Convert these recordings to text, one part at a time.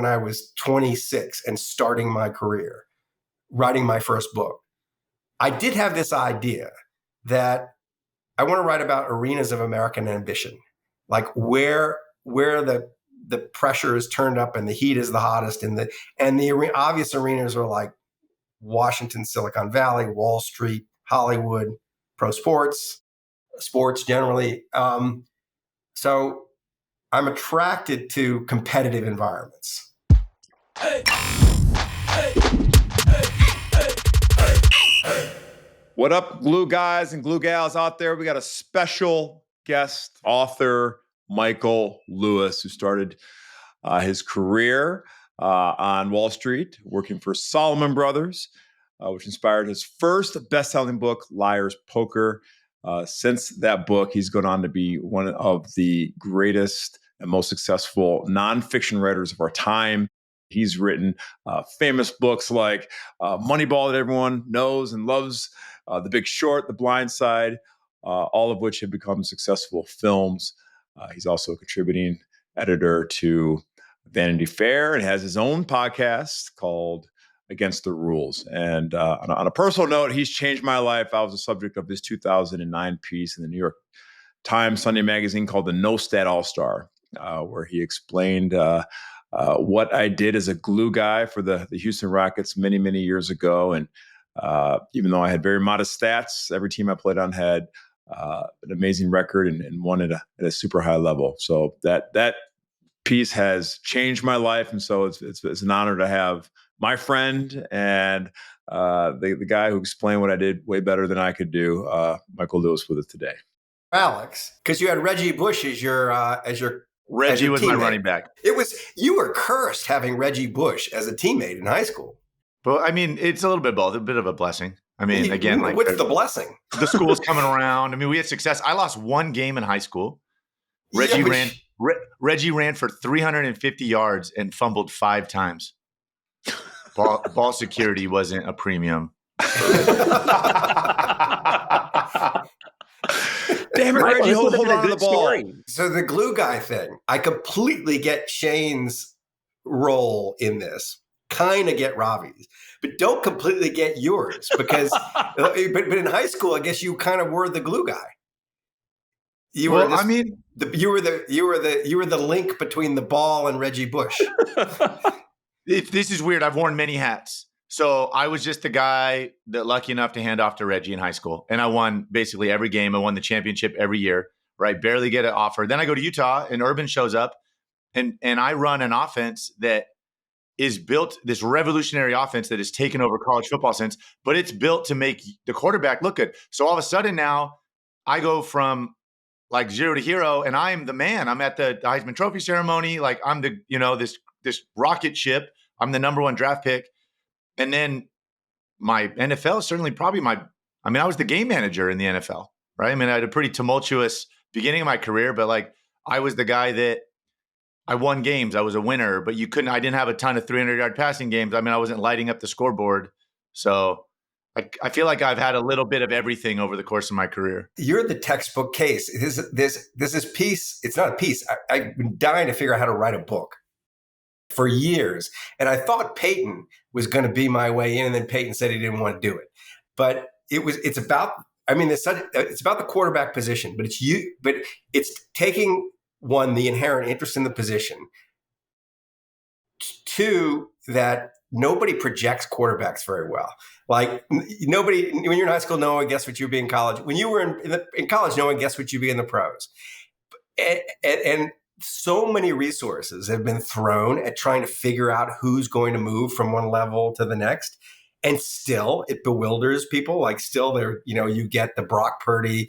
when I was 26 and starting my career, writing my first book. I did have this idea that I want to write about arenas of American ambition, like where the pressure is turned up and the heat is the hottest, and the obvious arenas are like Washington, Silicon Valley, Wall Street, Hollywood, pro sports generally. So I'm attracted to competitive environments. Hey, hey, hey. What up, glue guys and glue gals out there? We got a special guest author, Michael Lewis, who started his career on Wall Street, working for Salomon Brothers, which inspired his first best-selling book, Liar's Poker. Since that book, he's gone on to be one of the greatest and most successful nonfiction writers of our time. He's written famous books like Moneyball that everyone knows and loves, The Big Short, The Blind Side, all of which have become successful films. He's also a contributing editor to Vanity Fair and has his own podcast called Against the Rules. And on a personal note, he's changed my life. I was the subject of his 2009 piece in the New York Times Sunday magazine called The No Stat All-Star, where he explained what I did as a glue guy for the Houston Rockets many, many years ago. And even though I had very modest stats, every team I played on had an amazing record and won at a super high level. So that piece has changed my life. And so it's an honor to have my friend and the guy who explained what I did way better than I could do, Michael Lewis, with us today. Alex, because you had Reggie Bush as your Reggie was teammate. My running back. You were cursed having Reggie Bush as a teammate in high school. But I mean, it's a little bit both, a bit of a blessing. I mean, again, like what's the blessing? The school's coming around. I mean, we had success. I lost one game in high school. Reggie ran for 350 yards and fumbled 5 times. Ball security wasn't a premium. Damn it, Reggie, hold on to the ball. Story. So the glue guy thing, I completely get Shane's role in this. Kind of get Ravi's, but don't completely get yours because, but in high school, I guess you kind of were the glue guy. You were the link between the ball and Reggie Bush. This is weird. I've worn many hats. So I was just the guy that lucky enough to hand off to Reggie in high school. And I won basically every game. I won the championship every year, right? Barely get an offer. Then I go to Utah and Urban shows up and I run an offense that is built, this revolutionary offense that has taken over college football since, but it's built to make the quarterback look good. So all of a sudden now I go from like zero to hero and I'm the man. I'm at the Heisman Trophy ceremony. Like I'm the, this rocket ship. I'm the number 1 draft pick. And then my NFL is certainly probably I was the game manager in the NFL, right? I mean, I had a pretty tumultuous beginning of my career, but like I was the guy that I won games. I was a winner, but I didn't have a ton of 300-yard passing games. I mean, I wasn't lighting up the scoreboard. So I feel like I've had a little bit of everything over the course of my career. You're the textbook case. This piece, it's not a piece. I've been dying to figure out how to write a book for years. And I thought Peyton was going to be my way in. And then Peyton said he didn't want to do it. But it's about the quarterback position, but it's taking one, the inherent interest in the position. 2, that nobody projects quarterbacks very well. Like nobody, when you're in high school, no one guessed what you'd be in college. When you were in college, no one guessed what you'd be in the pros. And so many resources have been thrown at trying to figure out who's going to move from one level to the next. And still it bewilders people. Like still there, you get the Brock Purdy,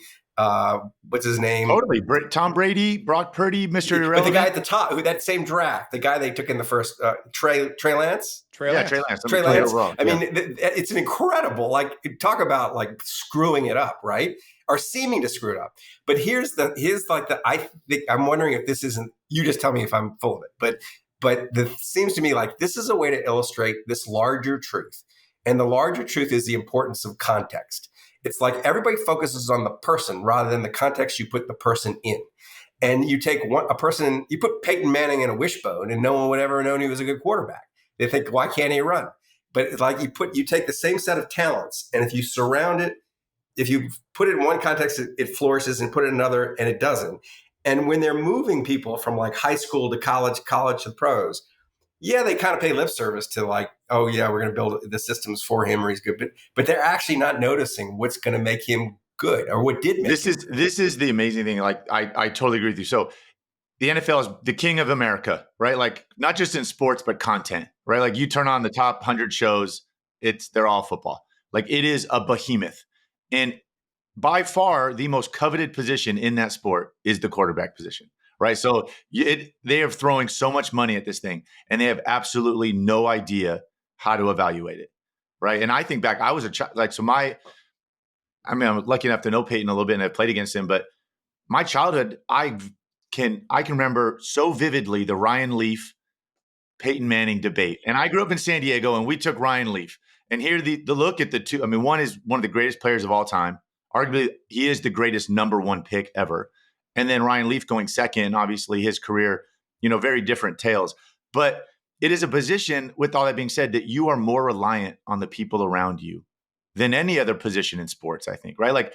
what's his name? Totally. Tom Brady, Brock Purdy, Mr. Irrelevant. But the guy at the top, that same draft, the guy they took in the first, Trey Lance? Trey Lance. Trey Lance. I mean, it's an incredible, like, talk about like screwing it up, right? Or seeming to screw it up. But I'm wondering if this isn't, you just tell me if I'm full of it. But it seems to me like this is a way to illustrate this larger truth. And the larger truth is the importance of context. It's like everybody focuses on the person rather than the context you put the person in. And you take a person, you put Peyton Manning in a wishbone, and no one would ever know he was a good quarterback. They think, why can't he run? But like you take the same set of talents, and if you surround it, if you put it in one context, it flourishes, and put it in another, and it doesn't. And when they're moving people from like high school to college to the pros, yeah, they kind of pay lip service to like, oh yeah, we're going to build the systems for him, or he's good. But they're actually not noticing what's going to make him good, or what did make this him is good. This is the amazing thing. Like I totally agree with you. So the NFL is the king of America, right? Like not just in sports, but content, right? Like you turn on the top 100 shows, they're all football. Like it is a behemoth. And by far the most coveted position in that sport is the quarterback position, right? So they are throwing so much money at this thing, and they have absolutely no idea how to evaluate it, right? And I think back, I was a child, like, so I'm lucky enough to know Peyton a little bit, and I've played against him, but my childhood, I can remember so vividly the Ryan Leaf, Peyton Manning debate. And I grew up in San Diego, and we took Ryan Leaf. And here the look at the two, I mean, one is one of the greatest players of all time. Arguably, he is the greatest number one pick ever. And then Ryan Leaf going second, obviously his career, very different tales. But it is a position, with all that being said, that you are more reliant on the people around you than any other position in sports, I think, right? Like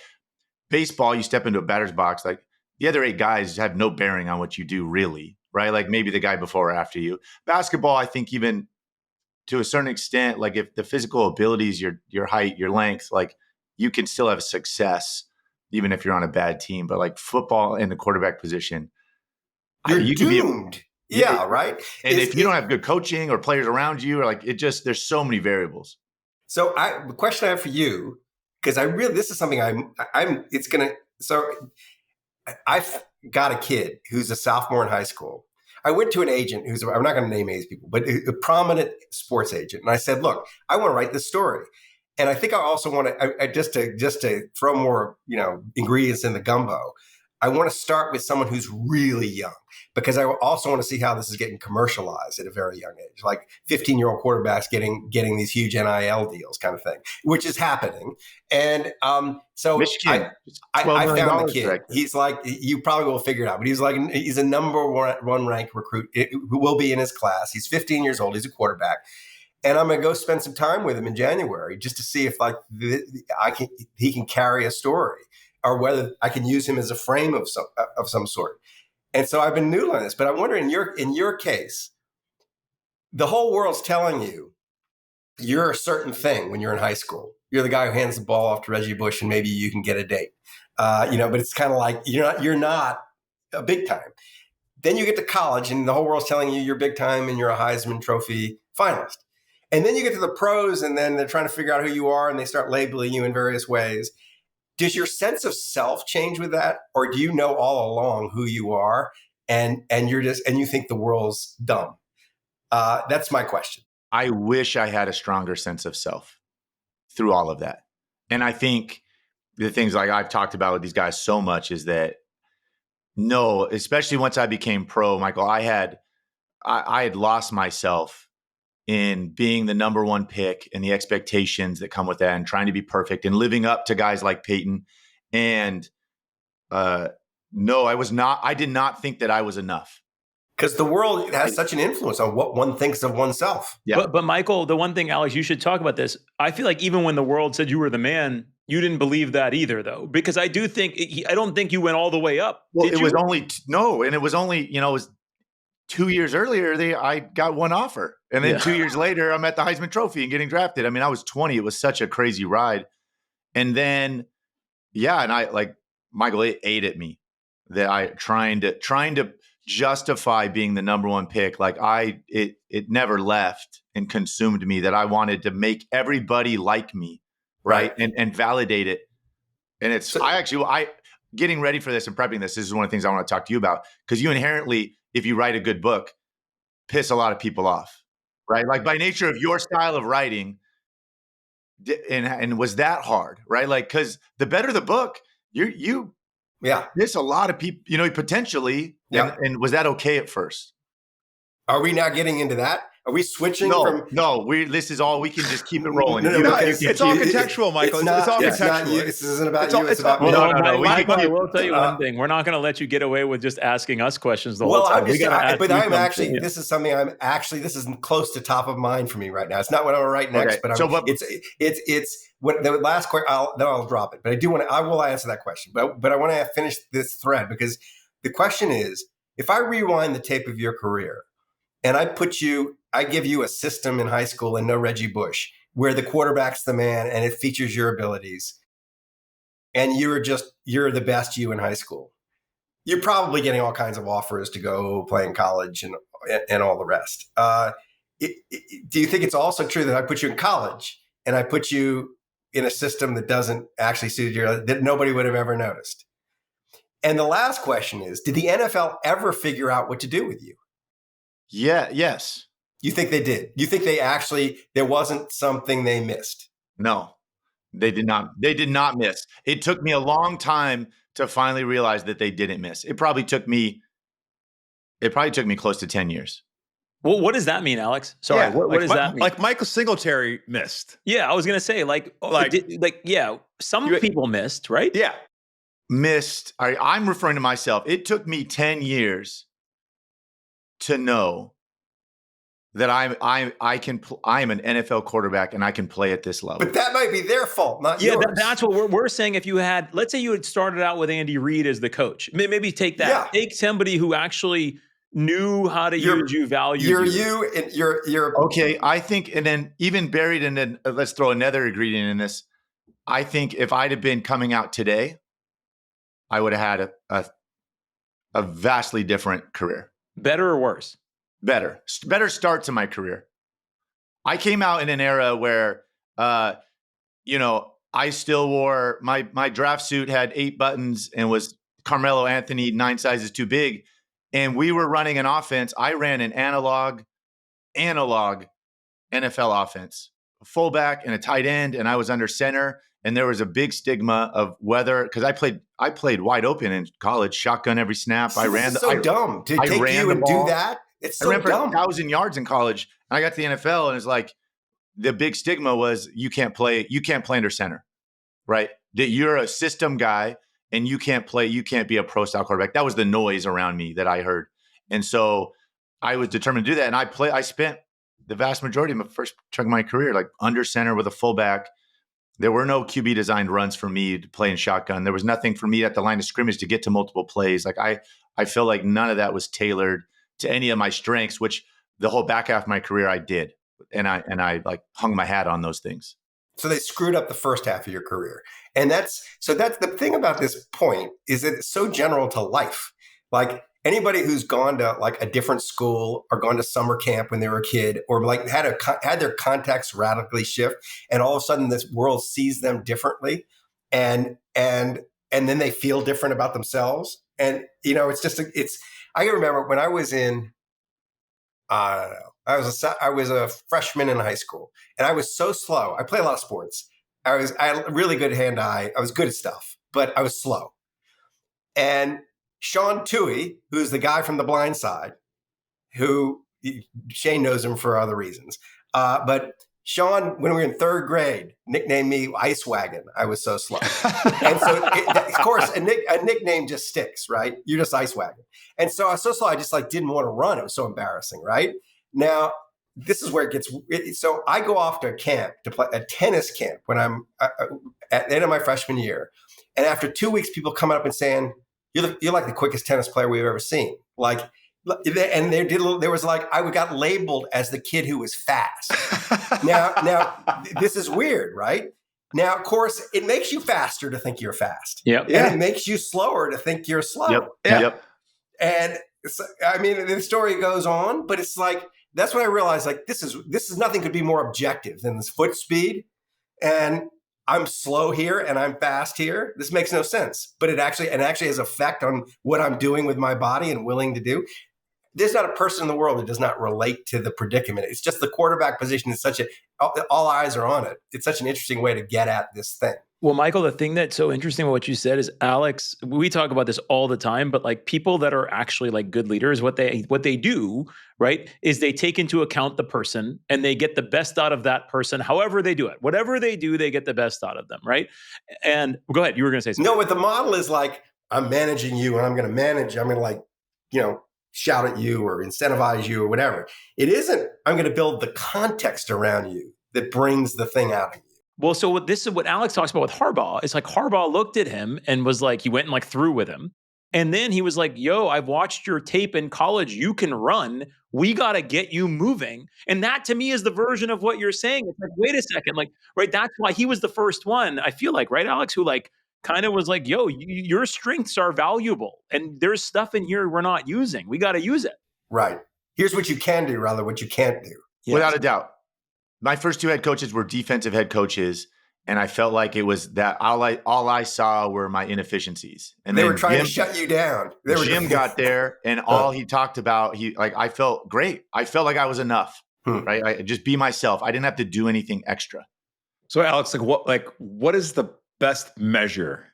baseball, you step into a batter's box, like the other 8 guys have no bearing on what you do, really, right? Like maybe the guy before or after you. Basketball, I think even to a certain extent, like if the physical abilities, your height, your length, like you can still have success even if you're on a bad team. But like football and the quarterback position, you're you doomed. Can be yeah, right. And if you don't have good coaching or players around you, or like there's so many variables. So the question I have for you, because this is something I've got a kid who's a sophomore in high school. I went to an agent I'm not going to name any people, but a prominent sports agent. And I said, look, I want to write this story. And I think I also want to, just to throw more, ingredients in the gumbo, I want to start with someone who's really young, because I also want to see how this is getting commercialized at a very young age, like 15-year-old quarterbacks getting these huge NIL deals kind of thing, which is happening. And so Michigan, I found the kid. Right. He's like, you probably will figure it out, but he's a number one ranked recruit who will be in his class. He's 15 years old. He's a quarterback. And I'm going to go spend some time with him in January just to see if he can carry a story, or whether I can use him as a frame of some sort. And so I've been noodling this, but I wonder in your case, the whole world's telling you you're a certain thing when you're in high school. You're the guy who hands the ball off to Reggie Bush, and maybe you can get a date. But it's kind of like you're not a big time. Then you get to college, and the whole world's telling you you're big time and you're a Heisman Trophy finalist. And then you get to the pros, and then they're trying to figure out who you are, and they start labeling you in various ways. Does your sense of self change with that, or do you know all along who you are, and you think the world's dumb? That's my question. I wish I had a stronger sense of self through all of that. And I think the things like I've talked about with these guys so much is that especially once I became pro, Michael, I had lost myself in being the number one pick and the expectations that come with that, and trying to be perfect and living up to guys like Peyton. And I did not think that I was enough. Because the world has such an influence on what one thinks of oneself. Yeah. But Michael, the one thing, Alex, you should talk about this. I feel like even when the world said you were the man, you didn't believe that either, though, because I don't think you went all the way up. Well, it was only 2 years earlier, I got one offer. And then 2 years later, I'm at the Heisman Trophy and getting drafted. I mean, I was 20. It was such a crazy ride. And then, and I, like, Michael, it ate at me that I trying to justify being the number one pick. Like it never left and consumed me, that I wanted to make everybody like me. Right. And validate it. And it's, getting ready for this and prepping this is one of the things I want to talk to you about, because you inherently, if you write a good book, piss a lot of people off, right? Like by nature of your style of writing, and was that hard, right? Like, because the better the book, you piss a lot of people, potentially. Yeah. And was that okay at first? Are we now getting into that? Are we switching No, from? no. This is all. We can just keep it rolling. No, You no, can- because you It's can all keep- contextual, Michael. It's It's all not contextual. you. This isn't about It's you. all- It's it's about all- me. No, no, no. We can Michael, I keep- will tell you one thing. We're not going to let you get away with just asking us questions the whole Well, time. I'm just, We gotta ask but you I'm something. actually. Yeah. This is something this is close to top of mind for me right now. It's not what I want to write next, Okay, but so what- it's what the last question. Then I'll drop it. But I will answer that question. But I want to finish this thread because the question is, if I rewind the tape of your career and I give you a system in high school and no Reggie Bush, where the quarterback's the man and it features your abilities, and you're the best you in high school, you're probably getting all kinds of offers to go play in college and all the rest. Do you think it's also true that I put you in college and I put you in a system that doesn't actually suit that nobody would have ever noticed? And the last question is, did the NFL ever figure out what to do with you? Yeah. Yes. You think they did? You think there wasn't something they missed? No. They did not. They did not miss. It took me a long time to finally realize that they didn't miss. It probably took me close to 10 years. Well, what does that mean, Alex? Sorry, what does that mean? Like Michael Singletary missed. Yeah, I was going to say, some people missed, right? Yeah. Missed. I'm referring to myself. It took me 10 years to know that I'm an NFL quarterback and I can play at this level. But that might be their fault, not yours. Yeah, that's what we're saying. If you had, let's say you had started out with Andy Reid as the coach, maybe take that. Yeah. Take somebody who actually knew how to use you, valued you. You're okay. I think, and then even buried in then let's throw another ingredient in this. I think if I'd have been coming out today, I would have had a vastly different career. Better or worse? Better start to my career. I came out in an era where, I still wore my draft suit had 8 buttons and was Carmelo Anthony 9 sizes too big. And we were running an offense. I ran an analog NFL offense, a fullback and a tight end. And I was under center. And there was a big stigma of whether, because I played wide open in college, shotgun every snap. dumb to take you and do that. It's so I ran for dumb. 1,000 yards in college. And I got to the NFL, and it's like the big stigma was you can't play under center, right? That you're a system guy and you can't be a pro style quarterback. That was the noise around me that I heard, and so I was determined to do that. And I spent the vast majority of my first chunk of my career like under center with a fullback. There were no QB designed runs for me to play in shotgun. There was nothing for me at the line of scrimmage to get to multiple plays. Like I feel like none of that was tailored to any of my strengths, which the whole back half of my career I did. And I like hung my hat on those things. So they screwed up the first half of your career. And that's the thing about this point is that it's so general to life. Like anybody who's gone to like a different school or gone to summer camp when they were a kid or like had their context radically shift and all of a sudden this world sees them differently and then they feel different about themselves. And, I can remember when I was in, I don't know, I was a freshman in high school and I was so slow. I play a lot of sports. I had a really good hand-eye. I was good at stuff, but I was slow. And Sean Toohey, who's the guy from The Blind Side, who Shane knows him for other reasons. But Sean, when we were in 3rd grade, nicknamed me Ice Wagon. I was so slow. And so, of course, a nickname just sticks, right? You're just Ice Wagon. And so I was so slow, I just like didn't want to run. It was so embarrassing, right? Now, this is where it gets. So I go off to a camp to play a tennis camp when I'm at the end of my freshman year. And after 2 weeks, people come up and saying, you're like the quickest tennis player we've ever seen. Like, and there was like, I got labeled as the kid who was fast. Now, this is weird, right? Now, of course, it makes you faster to think you're fast. Yep. And it makes you slower to think you're slow. Yep. Yeah. Yep. And I mean, the story goes on, but it's like, that's when I realized like, this is nothing could be more objective than this foot speed. And I'm slow here and I'm fast here. This makes no sense, but it actually has effect on what I'm doing with my body and willing to do. There's not a person in the world that does not relate to the predicament. It's just the quarterback position is all eyes are on it. It's such an interesting way to get at this thing. Well, Michael, the thing that's so interesting about what you said is, Alex, we talk about this all the time, but like people that are actually like good leaders, what they do, right, is they take into account the person and they get the best out of that person, however they do it. Whatever they do, they get the best out of them, right? And go ahead, you were going to say something. No, but the model is like, I'm managing you and I'm going to manage, I'm going to like, shout at you or incentivize you or whatever. It isn't, I'm going to build the context around you that brings the thing out of you. Well, so this is what Alex talks about with Harbaugh. It's like Harbaugh looked at him and was like, he went and like threw with him. And then he was like, yo, I've watched your tape in college. You can run. We got to get you moving. And that to me is the version of what you're saying. It's like, wait a second. Like, right. That's why he was the first one, I feel like, right, Alex, who like kind of was like, yo, your strengths are valuable. And there's stuff in here we're not using. We got to use it. Right. Here's what you can do, rather what you can't do. Yes. Without a doubt. My first two head coaches were defensive head coaches, and I felt like it was that all I saw were my inefficiencies. And they then were trying to shut you down. Jim got there, and all he talked about, I felt great. I felt like I was enough, right? I just be myself. I didn't have to do anything extra. So, Alex, what is the best measure,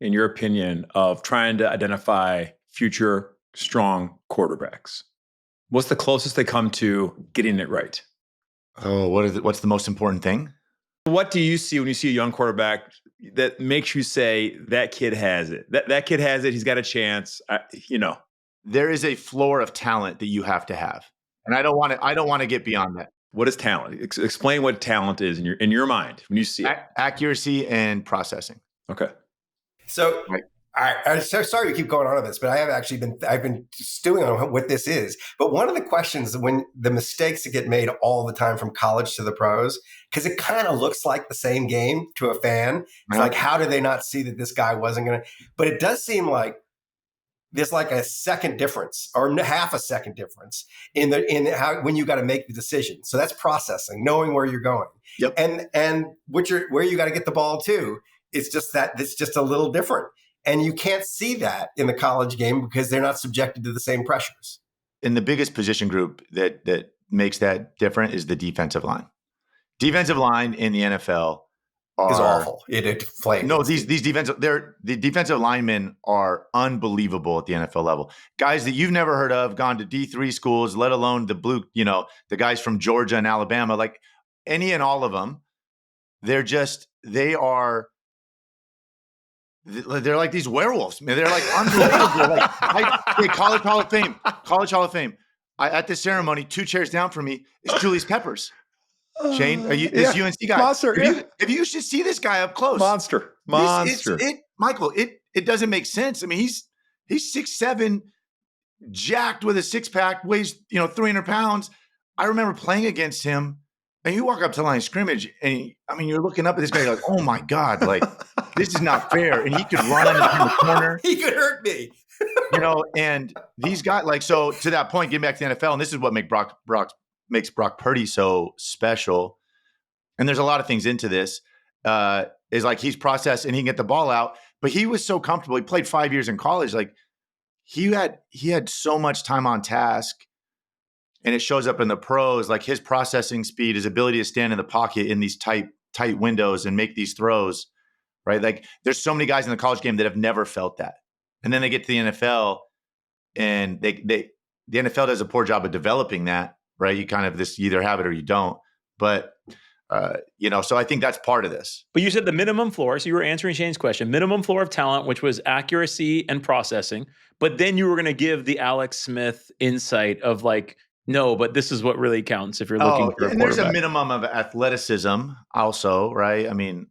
in your opinion, of trying to identify future strong quarterbacks? What's the closest they come to getting it right? Oh, what's the most important thing? What do you see when you see a young quarterback that makes you say that kid has it? That kid has it. He's got a chance. There is a floor of talent that you have to have, and I don't want to get beyond that. What is talent? Explain what talent is in your mind when you see it. Accuracy and processing. Okay. So. I'm so sorry to keep going on this, but I've been stewing on what this is. But one of the questions, when the mistakes that get made all the time from college to the pros, because it kind of looks like the same game to a fan. It's like, how do they not see that this guy wasn't going to? But it does seem like there's like a second difference or half a second difference in how when you got to make the decision. So that's processing, knowing where you're going, yep. and where you got to get the ball to. It's just a little different. And you can't see that in the college game because they're not subjected to the same pressures. And the biggest position group that makes that different is the defensive line. Defensive line in the NFL is awful. It flames. No, the defensive linemen are unbelievable at the NFL level. Guys that you've never heard of, gone to D3 schools, let alone the guys from Georgia and Alabama, like any and all of them. They're like these werewolves. Man, they're like unbelievable. College Hall of Fame. At this ceremony, 2 chairs down from me is Julius Peppers. Shane, this UNC guy. Monster. If you should see this guy up close. Monster. Michael, it doesn't make sense. I mean, he's 6'7", jacked with a 6-pack, weighs 300 pounds. I remember playing against him. And you walk up to the line of scrimmage, and you're looking up at this guy, you're like, oh my God, like, this is not fair. And he could run in the corner. He could hurt me. And these guys, so to that point, getting back to the NFL, and this is what makes Brock Purdy so special. And there's a lot of things into this, is like he's processed and he can get the ball out, but he was so comfortable. He played 5 years in college. Like he had so much time on task. And it shows up in the pros, like his processing speed, his ability to stand in the pocket in these tight windows and make these throws, right? Like there's so many guys in the college game that have never felt that. And then they get to the NFL and the NFL does a poor job of developing that, right? You either have it or you don't. But, so I think that's part of this. But you said the minimum floor. So you were answering Shane's question, minimum floor of talent, which was accuracy and processing. But then you were going to give the Alex Smith insight of like, no, but this is what really counts if you're looking for a quarterback. And there's a minimum of athleticism also, right? I mean,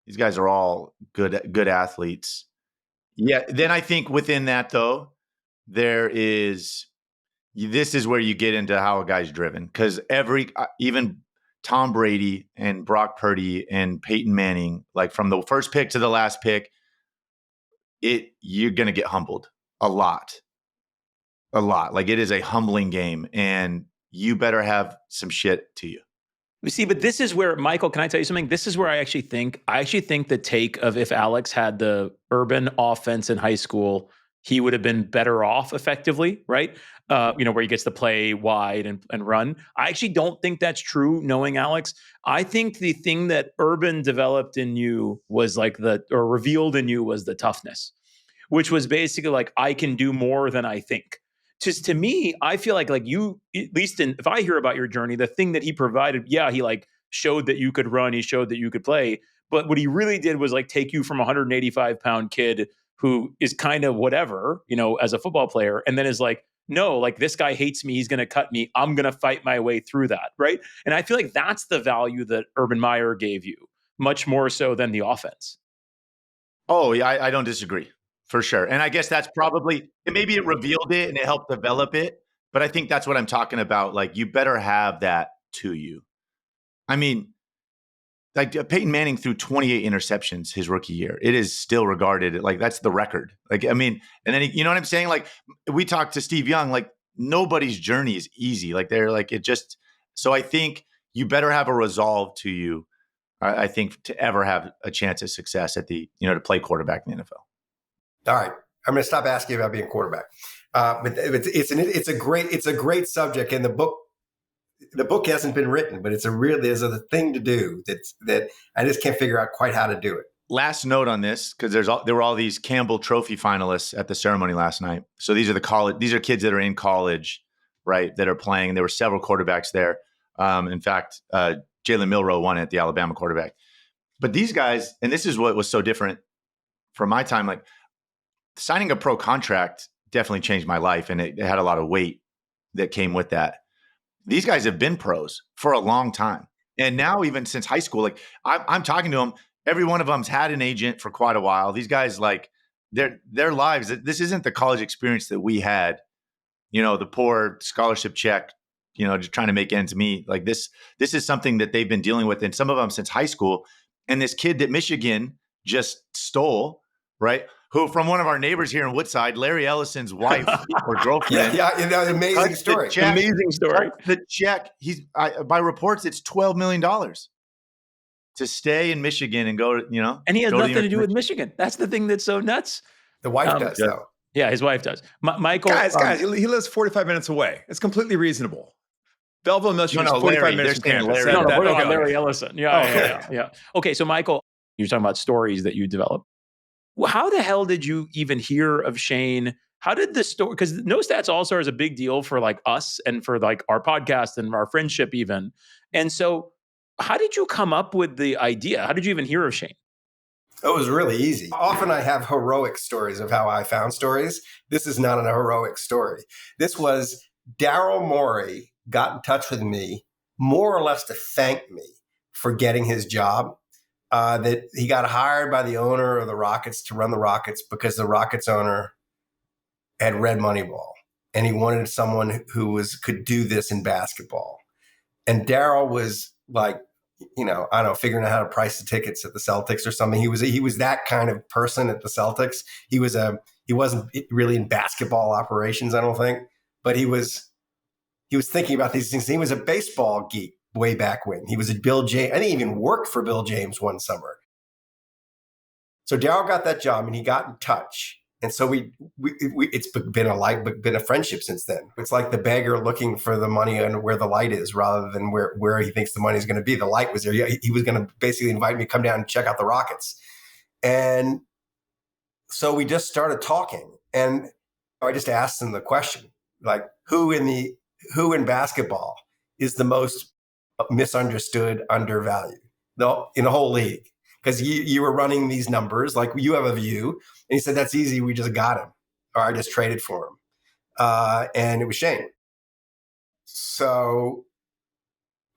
these guys are all good athletes. Yeah. Then I think within that, though, this is where you get into how a guy's driven. Because even Tom Brady and Brock Purdy and Peyton Manning, like from the first pick to the last pick, you're going to get humbled a lot. Like it is a humbling game, and you better have some shit to you. You see, but this is where, Michael, can I tell you something? This is where I actually think the take of if Alex had the urban offense in high school he would have been better off effectively, right? Where he gets to play wide and run. I actually don't think that's true, knowing Alex. I think the thing that Urban developed in you was or revealed in you was the toughness, which was basically like, I can do more than I think. Just to me, I feel like you, at least if I hear about your journey, the thing that he provided, he showed that you could run, he showed that you could play. But what he really did was take you from a 185-pound kid who is kind of whatever, as a football player, and then is like, no, this guy hates me, he's going to cut me, I'm going to fight my way through that, right? And I feel like that's the value that Urban Meyer gave you, much more so than the offense. Oh, yeah, I don't disagree, for sure. And I guess that's probably, maybe it revealed it and it helped develop it, but I think that's what I'm talking about. You better have that to you. I mean, Peyton Manning threw 28 interceptions his rookie year. It is still regarded that's the record. And then you know what I'm saying? We talked to Steve Young, nobody's journey is easy. So I think you better have a resolve to you. I think to ever have a chance at success at to play quarterback in the NFL. All right, I'm going to stop asking about being a quarterback, but it's a great subject, and the book hasn't been written, but there's a thing to do that I just can't figure out quite how to do it. Last note on this, because there were all these Campbell Trophy finalists at the ceremony last night. So these are kids that are in college, right, that are playing. There were several quarterbacks there. In fact, Jalen Milroe won it, the Alabama quarterback. But these guys, and this is what was so different from my time, signing a pro contract definitely changed my life, and it had a lot of weight that came with that. These guys have been pros for a long time. And now, even since high school, I'm talking to them, every one of them's had an agent for quite a while. These guys, their lives, this isn't the college experience that we had, the poor scholarship check, just trying to make ends meet. This is something that they've been dealing with, and some of them since high school. And this kid that Michigan just stole, right? Who, from one of our neighbors here in Woodside, Larry Ellison's wife or girlfriend. Amazing story. Amazing story. The check, by reports, it's $12 million to stay in Michigan and go to, and he has nothing to do with Michigan. That's the thing that's so nuts. The wife does, though. Yeah, his wife does. Michael, guys, he lives 45 minutes away. It's completely reasonable. Belleville, Michigan is 45 minutes from campus. Larry Ellison. Yeah. Okay, so Michael, you're talking about stories that you developed. How the hell did you even hear of Shane? How did the story? Because No Stats All-Star is a big deal for us and for our podcast and our friendship even. And so, how did you come up with the idea? How did you even hear of Shane? It was really easy. Often I have heroic stories of how I found stories. This is not an heroic story. This was Daryl Morey got in touch with me more or less to thank me for getting his job. That he got hired by the owner of the Rockets to run the Rockets because the Rockets owner had read Moneyball, and he wanted someone who could do this in basketball. And Daryl was figuring out how to price the tickets at the Celtics or something. He was that kind of person at the Celtics. He wasn't really in basketball operations, I don't think, but he was thinking about these things. He was a baseball geek way back when. He was at Bill James. I think he even worked for Bill James one summer. So Daryl got that job, and he got in touch. And so it's been a friendship since then. It's like the beggar looking for the money and where the light is, rather than where he thinks the money is going to be. The light was there. He was going to basically invite me to come down and check out the Rockets. And so we just started talking, and I just asked him the question, who in basketball is the most misunderstood, undervalued in the whole league? Because you were running these numbers, you have a view. And he said, that's easy. We just got him, or I just traded for him. And it was Shane. So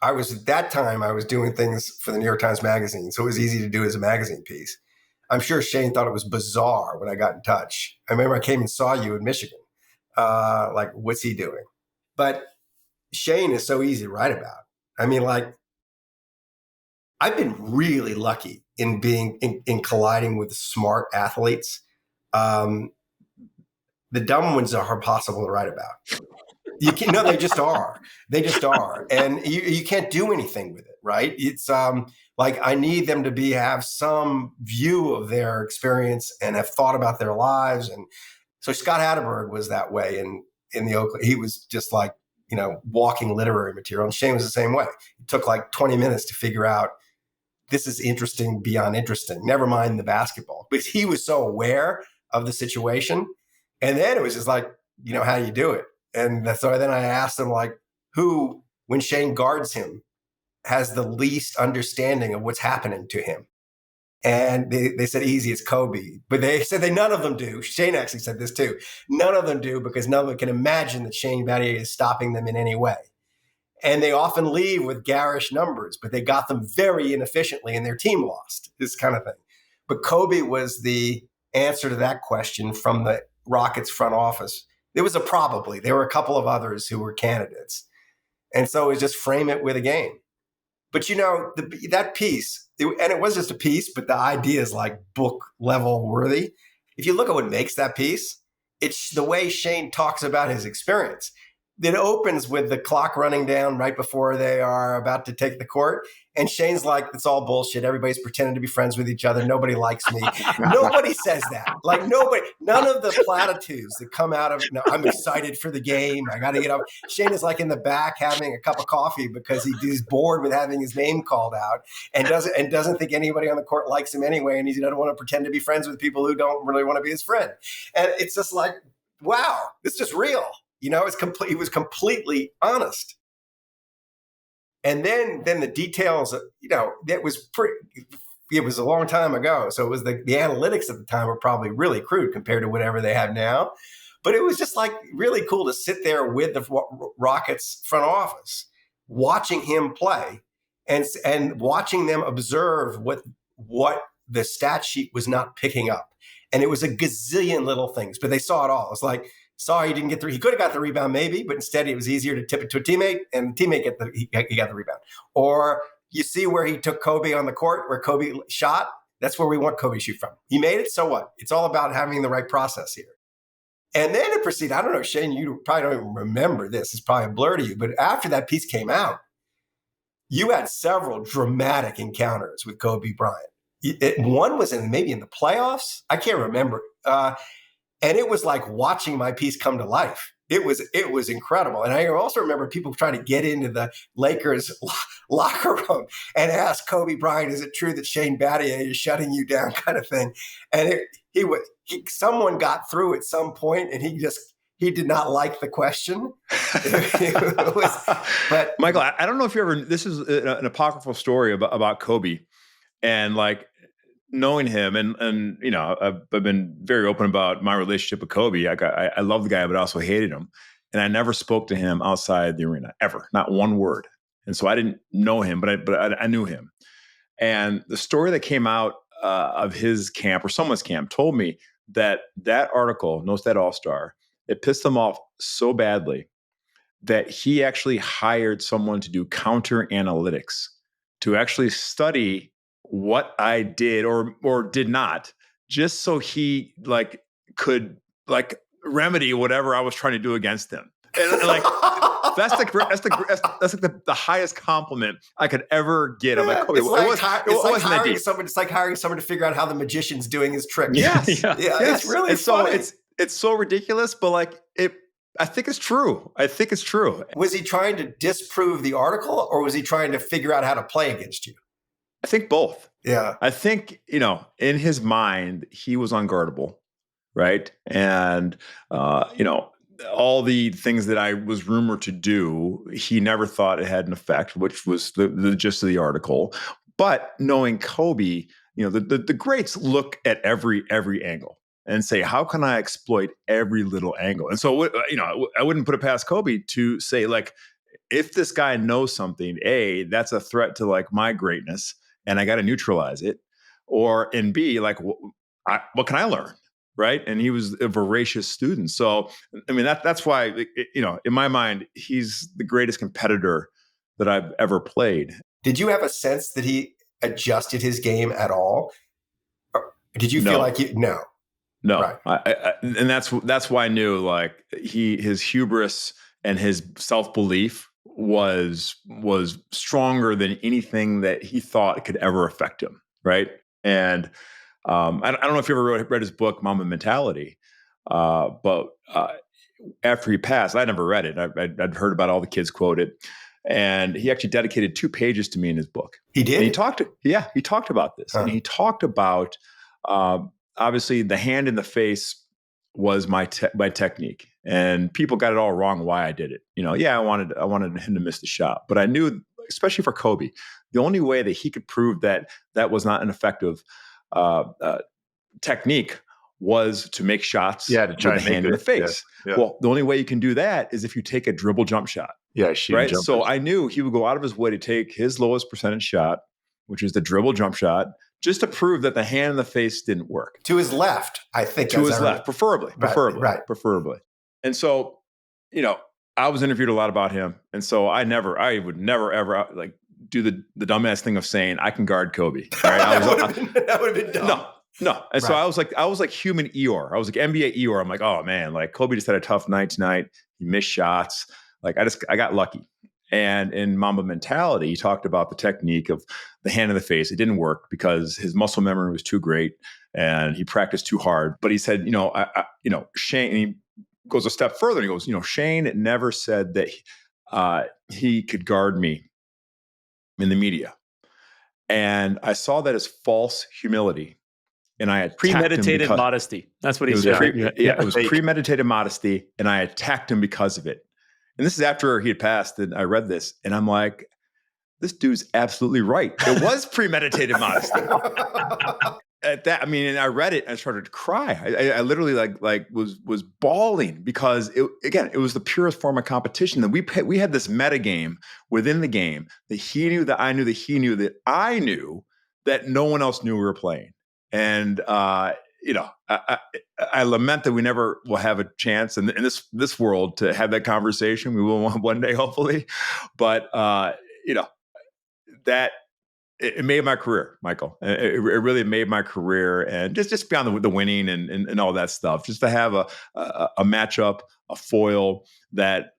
I was doing things for the New York Times Magazine. So it was easy to do as a magazine piece. I'm sure Shane thought it was bizarre when I got in touch. I remember I came and saw you in Michigan. What's he doing? But Shane is so easy to write about. I mean, I've been really lucky in being in colliding with smart athletes. The dumb ones are impossible to write about. They just are. They just are, and you can't do anything with it, right? It's I need them to have some view of their experience and have thought about their lives, and So Scott Hatterberg was that way in the Oakland. He was just like, walking literary material. And Shane was the same way. It took like 20 minutes to figure out this is interesting beyond interesting. Never mind the basketball. Because he was so aware of the situation. And then it was just like, how do you do it? And so then I asked him, like, who, when Shane guards him, has the least understanding of what's happening to him? And they said easy, it's Kobe. But they said none of them do. Shane actually said this too. None of them do, because none of them can imagine that Shane Battier is stopping them in any way. And they often leave with garish numbers, but they got them very inefficiently and their team lost, this kind of thing. But Kobe was the answer to that question from the Rockets front office. There was there were a couple of others who were candidates. And so it was just frame it with a game. But that piece, and it was just a piece, but the idea is like book level worthy. If you look at what makes that piece, it's the way Shane talks about his experience. It opens with the clock running down right before they are about to take the court. And Shane's like, it's all bullshit. Everybody's pretending to be friends with each other. Nobody likes me. Nobody says that. Like none of the platitudes that come out of, I'm excited for the game. I got to get up. Shane is like in the back having a cup of coffee because he's bored with having his name called out and doesn't think anybody on the court likes him anyway. And he doesn't want to pretend to be friends with people who don't really want to be his friend. And it's just like, wow, it's just real. He was completely honest. And then the details, it was a long time ago. So it was the analytics at the time were probably really crude compared to whatever they have now. But it was just like really cool to sit there with the Rockets front office, watching him play and watching them observe what the stat sheet was not picking up. And it was a gazillion little things, but they saw it all. It's like, sorry, he didn't get he could have got the rebound maybe, but instead it was easier to tip it to a teammate and the teammate he got the rebound. Or you see where he took Kobe on the court, where Kobe shot. That's where we want Kobe to shoot from. He made it, so what? It's all about having the right process here. And then it proceeded. I don't know, Shane, you probably don't even remember this. It's probably a blur to you. But after that piece came out, you had several dramatic encounters with Kobe Bryant. One was maybe in the playoffs. I can't remember. And it was like watching my piece come to life. It was incredible. And I also remember people trying to get into the Lakers locker room and ask Kobe Bryant, is it true that Shane Battier is shutting you down, kind of thing. And someone got through at some point and he did not like the question. But Michael, I don't know if you ever, this is an apocryphal story about Kobe and like, knowing him and I've been very open about my relationship with Kobe. I love the guy, but I also hated him. And I never spoke to him outside the arena, ever, not one word. And so I didn't know him, but I knew him. And the story that came out of his camp or someone's camp told me that article, No Stat All-Star, it pissed him off so badly that he actually hired someone to do counter analytics to actually study what I did or did not, just so he could remedy whatever I was trying to do against him. And that's the highest compliment I could ever get. I'm like, Kobe, it's like hiring someone to figure out how the magician's doing his trick. Yes. Yeah. Yes. It's really funny. So it's so ridiculous, but I think it's true. Was he trying to disprove the article, or was he trying to figure out how to play against you? I think both. Yeah. I think, in his mind, he was unguardable, right? And, all the things that I was rumored to do, he never thought it had an effect, which was the gist of the article. But knowing Kobe, the greats look at every angle and say, how can I exploit every little angle? And so, I wouldn't put it past Kobe to say, if this guy knows something, A, that's a threat to my greatness, and I got to neutralize it. And B, what can I learn? Right. And he was a voracious student. So, I mean, that's why, in my mind, he's the greatest competitor that I've ever played. Did you have a sense that he adjusted his game at all? Or did you feel like no? No. Right. And that's why I knew his hubris and his self-belief was stronger than anything that he thought could ever affect him, right? And I don't know if you ever read his book, Mamba Mentality, But after he passed, I never read it. I'd heard about all the kids quote it. And he actually dedicated 2 pages to me in his book. He did? And he talked about this. And he talked about, obviously, the hand in the face was my technique. And people got it all wrong why I did it. I wanted him to miss the shot. But I knew, especially for Kobe, the only way that he could prove that was not an effective technique was to make shots to try with to the hand in the face. Yeah. Well, the only way you can do that is if you take a dribble jump shot. Yeah, right. So I knew he would go out of his way to take his lowest percentage shot, which is the dribble jump shot, just to prove that the hand in the face didn't work. To his left, I think. To his left, preferably. Right. And so, I was interviewed a lot about him, and so I would never ever do the dumbass thing of saying I can guard Kobe. Right? That would have been dumb. No. And so I was like human Eeyore. I was like NBA Eeyore. I'm like, oh man, like Kobe just had a tough night tonight. He missed shots. Like I got lucky. And in Mamba Mentality, he talked about the technique of the hand in the face. It didn't work because his muscle memory was too great and he practiced too hard. But he said, Shane, and he goes a step further. And he goes, Shane never said that he could guard me in the media. And I saw that as false humility. And I attacked premeditated modesty. That's what he said. It was premeditated modesty, and I attacked him because of it. And this is after he had passed, and I read this, and I'm like, this dude's absolutely right. It was premeditated modesty. At that, and I read it, and I started to cry. I literally was bawling because it was the purest form of competition. That we had this meta game within the game that he knew, that I knew, that he knew, that I knew, that no one else knew we were playing. And I lament that we never will have a chance in this world to have that conversation. We will one day, hopefully. But that it made my career, Michael. It really made my career, and just beyond the winning and all that stuff, just to have a matchup, a foil that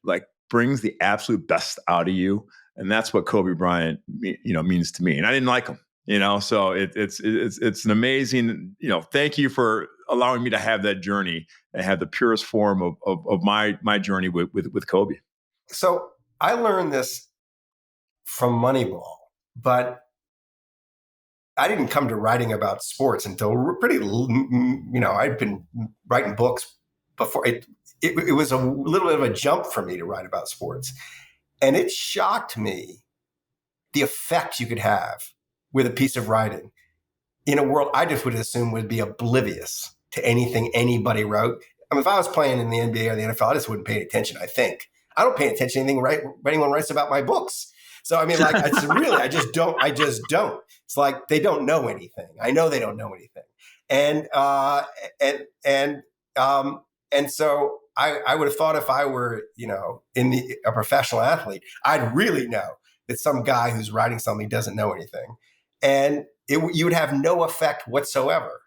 brings the absolute best out of you, and that's what Kobe Bryant means to me. And I didn't like him. So it's an amazing, thank you for allowing me to have that journey and have the purest form of my journey with Kobe. So I learned this from Moneyball, but I didn't come to writing about sports until I'd been writing books before. It was a little bit of a jump for me to write about sports. And it shocked me the effect you could have with a piece of writing in a world I just would assume would be oblivious to anything anybody wrote. If I was playing in the NBA or the NFL, I just wouldn't pay attention, I think. I don't pay attention to anything anyone writes about my books. So, I just don't. It's like they don't know anything. I know they don't know anything. And so I would have thought if I were, a professional athlete, I'd really know that some guy who's writing something doesn't know anything. And you would have no effect whatsoever.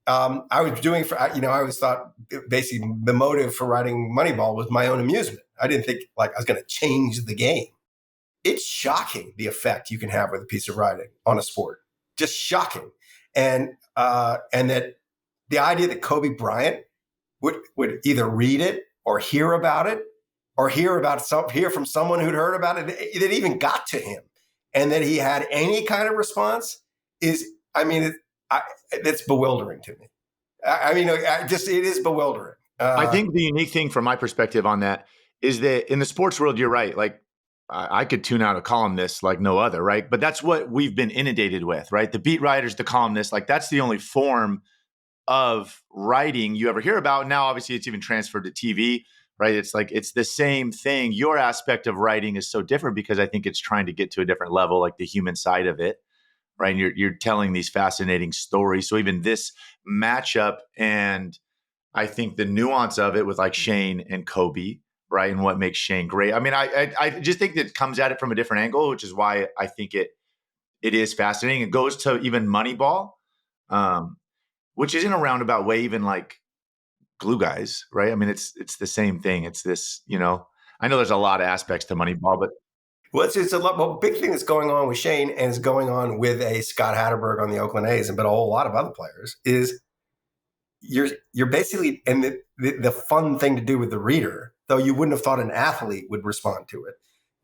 I always thought basically the motive for writing Moneyball was my own amusement. I didn't think I was going to change the game. It's shocking the effect you can have with a piece of writing on a sport. Just shocking. And that the idea that Kobe Bryant would either read it or hear about it or hear from someone who'd heard about it that even got to him, and that he had any kind of response it's bewildering to me. It is bewildering. I think the unique thing from my perspective on that is that in the sports world, you're right. I could tune out a columnist like no other, right? But that's what we've been inundated with, right? The beat writers, the columnists, that's the only form of writing you ever hear about. Now, obviously, it's even transferred to TV, right? It's the same thing. Your aspect of writing is so different because I think it's trying to get to a different level, like the human side of it, right? And you're telling these fascinating stories. So even this matchup, and I think the nuance of it with Shane and Kobe, right? And what makes Shane great. I just think that it comes at it from a different angle, which is why I think it is fascinating. It goes to even Moneyball, which is in a roundabout way, even Glue Guys, right? It's the same thing. It's this, I know there's a lot of aspects to Moneyball, but it's a lot. Well, big thing that's going on with Shane and is going on with a Scott Hatterberg on the Oakland A's, but a whole lot of other players is you're basically, and the fun thing to do with the reader, though you wouldn't have thought an athlete would respond to it,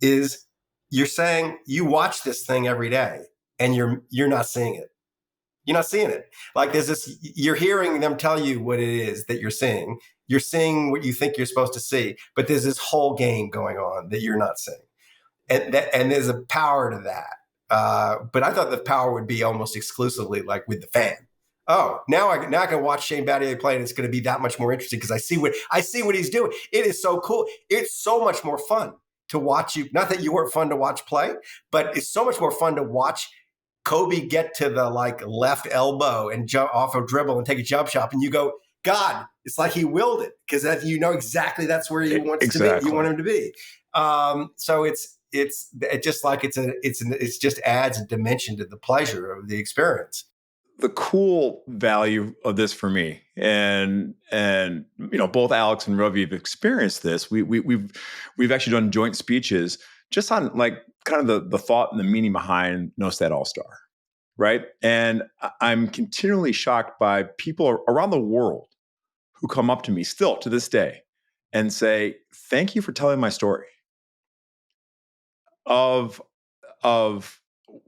is you're saying you watch this thing every day and you're not seeing it. You're not seeing it. Like there's this, you're hearing them tell you what it is that you're seeing. You're seeing what you think you're supposed to see, but there's this whole game going on that you're not seeing. And there's a power to that. But I thought the power would be almost exclusively like with the fan. Oh, now I can watch Shane Battier play, and it's going to be that much more interesting because I see what he's doing. It is so cool. It's so much more fun to watch you. Not that you weren't fun to watch play, but it's so much more fun to watch Kobe get to the like left elbow and jump off a dribble and take a jump shot, and you go, God, it's like he willed it because you know exactly that's where he wants to be. You want him to be. So it's just like it just adds a dimension to the pleasure of the experience. The cool value of this for me, and both Alex and Ravi have experienced this. We've actually done joint speeches just on like kind of the thought and the meaning behind No Stat All-Star, right? And I'm continually shocked by people around the world who come up to me still to this day and say, "Thank you for telling my story." I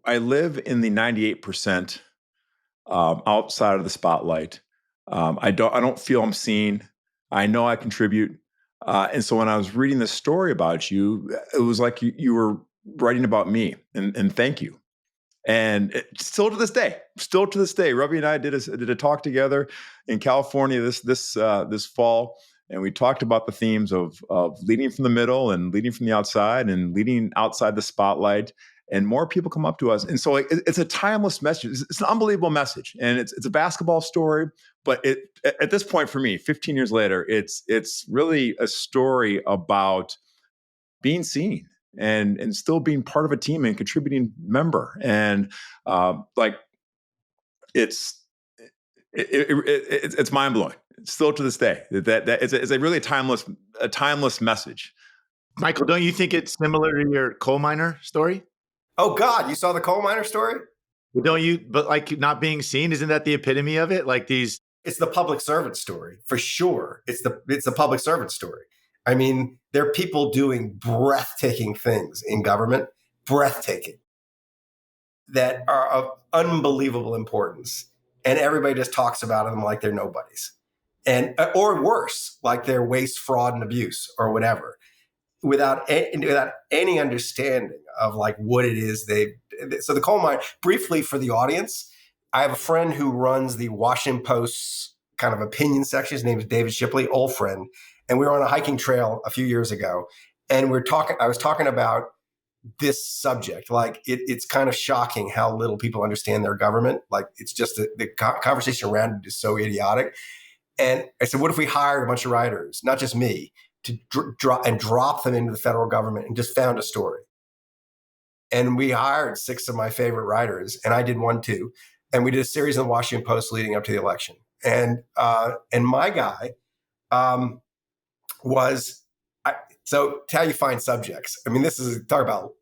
live in the 98%. Outside of the spotlight. I don't feel I'm seen. I know I contribute. And so when I was reading this story about you, it was like you were writing about me, and thank you. And still to this day, Ravi and I did a talk together in California this fall, and we talked about the themes of leading from the middle and leading from the outside and leading outside the spotlight. And more people come up to us. And so it's a timeless message. It's an unbelievable message. And it's a basketball story. But at this point for me, 15 years later, it's really a story about being seen and still being part of a team and contributing member. And it's mind blowing. Still to this day, that it's a really timeless message. Michael, don't you think it's similar to your coal miner story? Oh God, you saw the coal miner story? Well, don't you? But like not being seen, isn't that the epitome of it? Like these. It's the public servant story for sure. It's the public servant story. I mean, there are people doing breathtaking things in government, breathtaking, that are of unbelievable importance, and everybody just talks about them like they're nobodies, or worse, like they're waste, fraud, and abuse, or whatever. Without any understanding of like what it is so the coal mine, briefly for the audience, I have a friend who runs the Washington Post's kind of opinion section. His name is David Shipley, old friend. And we were on a hiking trail a few years ago. And I was talking about this subject. Like it's kind of shocking how little people understand their government. Like it's just the conversation around it is so idiotic. And I said, what if we hired a bunch of writers, not just me, to drop them into the federal government and just found a story? And we hired 6 of my favorite writers, and I did one too. And we did a series in the Washington Post leading up to the election. And my guy so it's how you find subjects. I mean, this is talk about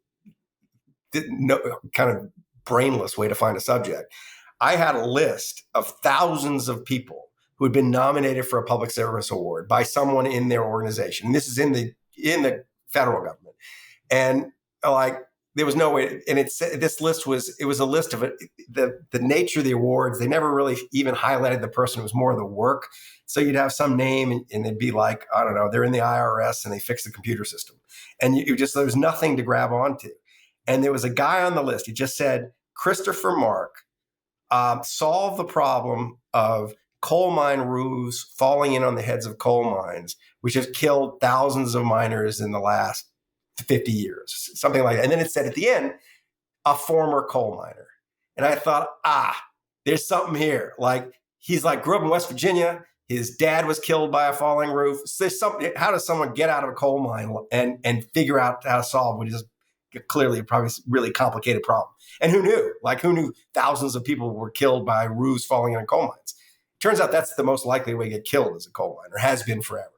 kind of brainless way to find a subject. I had a list of thousands of people who had been nominated for a public service award by someone in their organization. And this is in the federal government. And like, there was no way. And this list was a list of the nature of the awards. They never really even highlighted the person. It was more of the work. So you'd have some name and they'd be like, I don't know, they're in the IRS and they fix the computer system. And there was nothing to grab onto. And there was a guy on the list. He just said, Christopher Mark solved the problem of coal mine roofs falling in on the heads of coal mines, which have killed thousands of miners in the last 50 years, something like that. And then it said at the end, a former coal miner. And I thought, there's something here. Like, he's like, grew up in West Virginia. His dad was killed by a falling roof. So there's something. How does someone get out of a coal mine and figure out how to solve what is clearly probably a really complicated problem? And who knew? Like, who knew thousands of people were killed by roofs falling in coal mines? Turns out that's the most likely way to get killed as a coal miner, has been forever.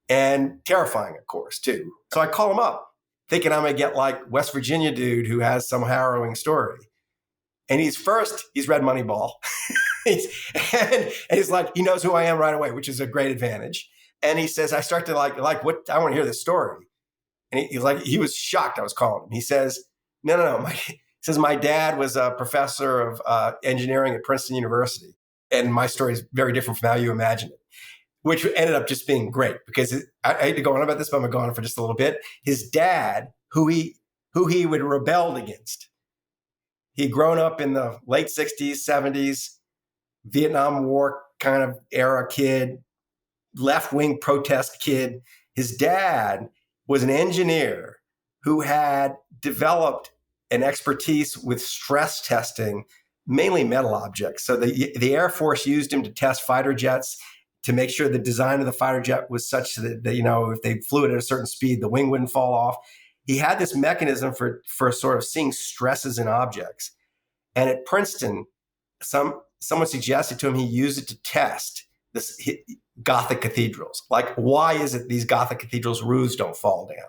And terrifying, of course, too. So I call him up, thinking I'm going to get like West Virginia dude who has some harrowing story. And he's read Moneyball. and he's like, he knows who I am right away, which is a great advantage. And he says, I start to like what I want to hear this story. And he's like, he was shocked I was calling him. He says, no. He says, my dad was a professor of engineering at Princeton University. And my story is very different from how you imagine it, which ended up just being great because I hate to go on about this, but I'm going to go on for just a little bit. His dad, who he would rebelled against, he'd grown up in the late 60s, 70s, Vietnam War kind of era kid, left-wing protest kid. His dad was an engineer who had developed an expertise with stress testing, mainly metal objects. So the Air Force used him to test fighter jets to make sure the design of the fighter jet was such that, if they flew it at a certain speed, the wing wouldn't fall off. He had this mechanism for sort of seeing stresses in objects. And at Princeton, someone suggested to him he use it to test this Gothic cathedrals. Like, why is it these Gothic cathedrals' roofs don't fall down?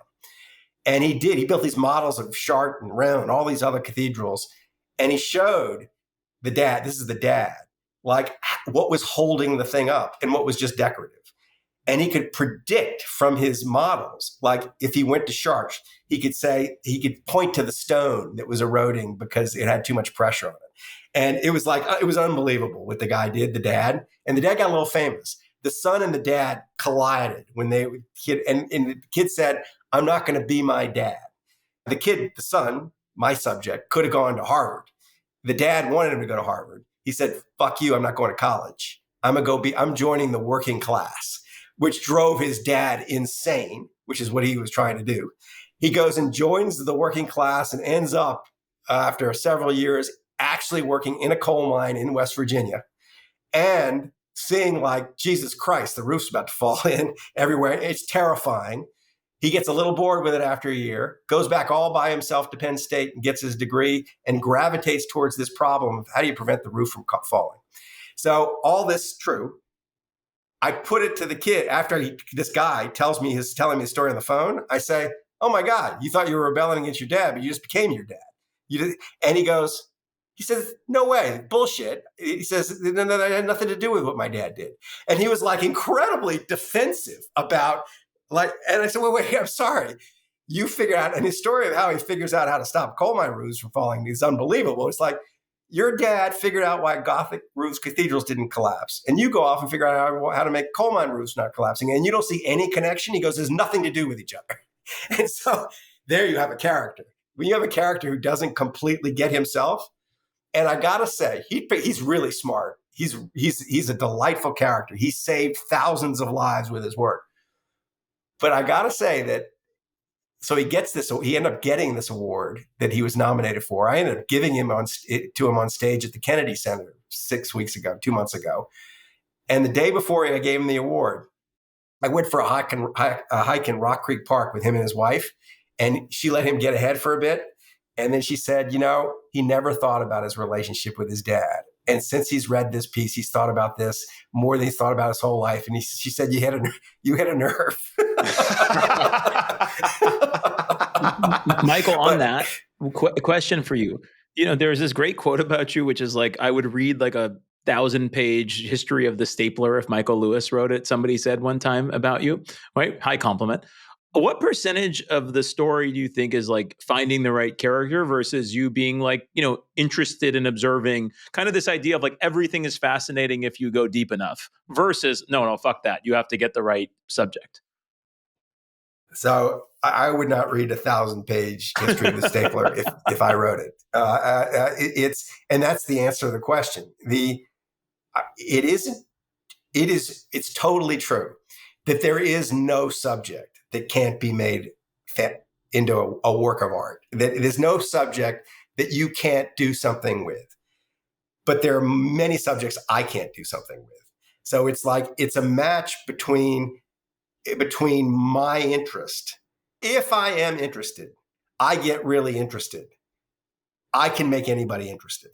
And he did. He built these models of Chartres and Rennes and all these other cathedrals. And he showed the dad, this is the dad, like what was holding the thing up and what was just decorative. And he could predict from his models, like if he went to Chartres, he could point to the stone that was eroding because it had too much pressure on it. And it was it was unbelievable what the guy did, the dad. And the dad got a little famous. The son and the dad collided when and the kid said, I'm not going to be my dad. The son, my subject, could have gone to Harvard. The dad wanted him to go to Harvard. He said, fuck you, I'm not going to college. I'm joining the working class, which drove his dad insane, which is what he was trying to do. He goes and joins the working class and ends up, after several years, actually working in a coal mine in West Virginia and seeing like, Jesus Christ, the roof's about to fall in everywhere. It's terrifying. He gets a little bored with it after a year, goes back all by himself to Penn State and gets his degree and gravitates towards this problem of how do you prevent the roof from falling? So all this is true. I put it to the kid after this guy telling me his story on the phone. I say, oh my God, you thought you were rebelling against your dad, but you just became your dad. And he says, no way, bullshit. He says, no, that had nothing to do with what my dad did. And he was like incredibly defensive about and I said, wait, I'm sorry. You figured out, and his story of how he figures out how to stop coal mine roofs from falling is unbelievable. It's like, your dad figured out why Gothic roofs, cathedrals didn't collapse. And you go off and figure out how to make coal mine roofs not collapsing. And you don't see any connection. He goes, there's nothing to do with each other. And so there you have a character. When you have a character who doesn't completely get himself, and I got to say, he's really smart. He's a delightful character. He saved thousands of lives with his work. But I got to say that, so he ended up getting this award that he was nominated for. I ended up giving him to him on stage at the Kennedy Center 2 months ago. And the day before I gave him the award, I went for a hike in Rock Creek Park with him and his wife. And she let him get ahead for a bit. And then she said, he never thought about his relationship with his dad. And since he's read this piece, he's thought about this more than he's thought about his whole life. And she said, you hit a nerve. Michael, on that, question for you. There's this great quote about you, which is like, I would read like a 1,000-page history of the stapler if Michael Lewis wrote it. Somebody said one time about you, right? High compliment. What percentage of the story do you think is like finding the right character versus you being like, interested in observing kind of this idea of like everything is fascinating if you go deep enough versus no, fuck that. You have to get the right subject. So I would not read a 1,000-page history of the stapler if I wrote it. And that's the answer to the question. It's totally true that there is no subject that can't be made into a work of art. That there's no subject that you can't do something with. But there are many subjects I can't do something with. So it's like it's a match between my interest. If I am interested, I get really interested. I can make anybody interested.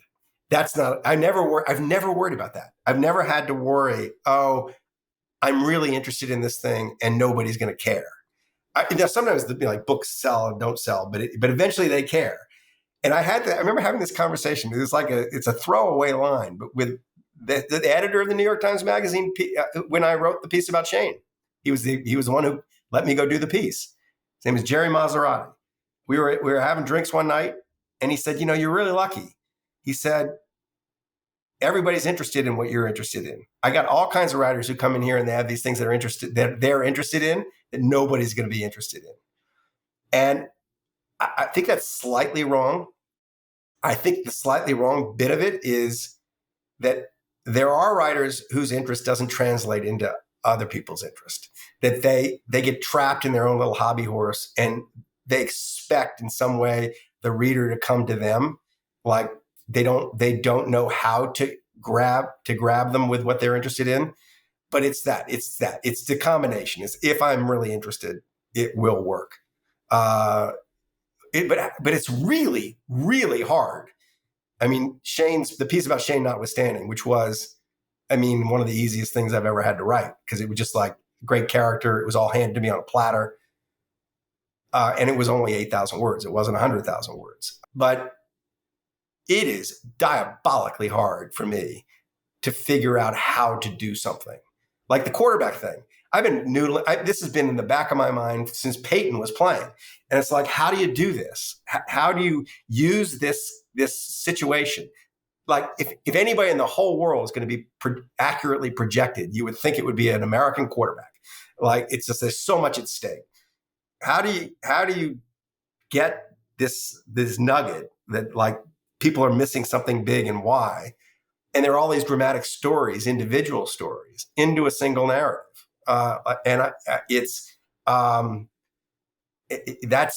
I've never worried about that. I've never had to worry, I'm really interested in this thing and nobody's going to care. Sometimes books sell and don't sell, but eventually they care. And I remember having this conversation. It's a throwaway line, but with the editor of the New York Times Magazine when I wrote the piece about Shane. He was the one who let me go do the piece. His name is Jerry Maserati. We were having drinks one night, and he said, "You're really lucky." He said, "Everybody's interested in what you're interested in. I got all kinds of writers who come in here and they have these things that they're interested in that nobody's going to be interested in." And I think that's slightly wrong. I think the slightly wrong bit of it is that there are writers whose interest doesn't translate into other people's interest, that they get trapped in their own little hobby horse and they expect in some way the reader to come to them. Like they don't know how to grab them with what they're interested in. But it's the combination. It's if I'm really interested, it will work. But it's really, really hard. I mean, the piece about Shane notwithstanding, which was, one of the easiest things I've ever had to write, because it was just like great character. It was all handed to me on a platter. And it was only 8,000 words. It wasn't 100,000 words. But it is diabolically hard for me to figure out how to do something. Like the quarterback thing. I've been noodling. This has been in the back of my mind since Peyton was playing. And it's like, how do you do this? How do you use this situation? Like if anybody in the whole world is going to be accurately projected, you would think it would be an American quarterback. Like it's just, there's so much at stake. How do you get this nugget that like people are missing something big and why? And there are all these dramatic stories, individual stories, into a single narrative. That's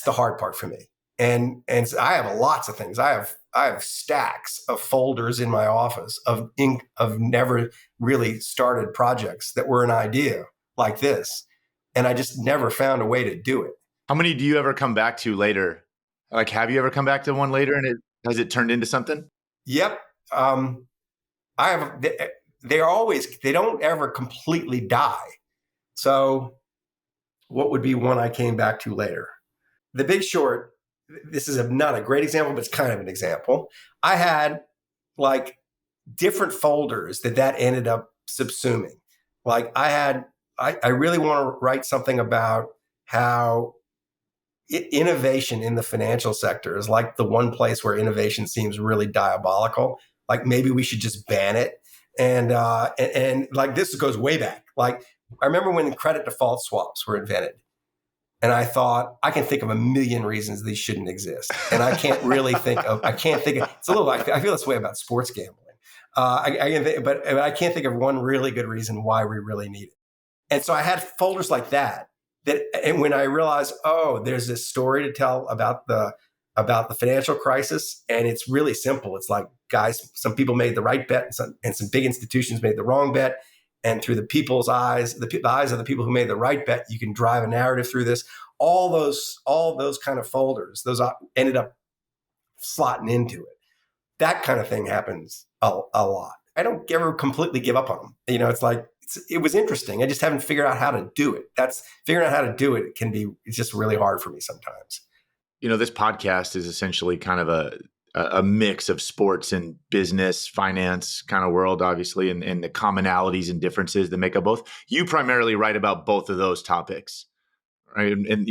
the hard part for me. And so I have lots of things. I have stacks of folders in my office of never really started projects that were an idea like this. And I just never found a way to do it. How many do you ever come back to later? Like, have you ever come back to one later and has it turned into something? Yep. I have. They don't ever completely die. So what would be one I came back to later? The Big Short. This is not a great example, but it's kind of an example. I had like different folders that ended up subsuming. Like I really want to write something about how innovation in the financial sector is like the one place where innovation seems really diabolical. Like maybe we should just ban it. And like this goes way back. Like I remember when credit default swaps were invented. And I thought, I can think of a million reasons these shouldn't exist. And I can't think of, it's a little, I feel this way about sports gambling. But I can't think of one really good reason why we really need it. And so I had folders like that, and when I realized, there's this story to tell about the financial crisis, and it's really simple. It's like, guys, some people made the right bet, and some big institutions made the wrong bet. And through the people's eyes, the eyes of the people who made the right bet, you can drive a narrative through this. All those kind of folders, those ended up slotting into it. That kind of thing happens a lot. I don't ever completely give up on them. It's like, it was interesting. I just haven't figured out how to do it. Figuring out how to do it it's just really hard for me sometimes. This podcast is essentially kind of a mix of sports and business, finance kind of world, obviously, and the commonalities and differences that make up both. You primarily write about both of those topics, right? And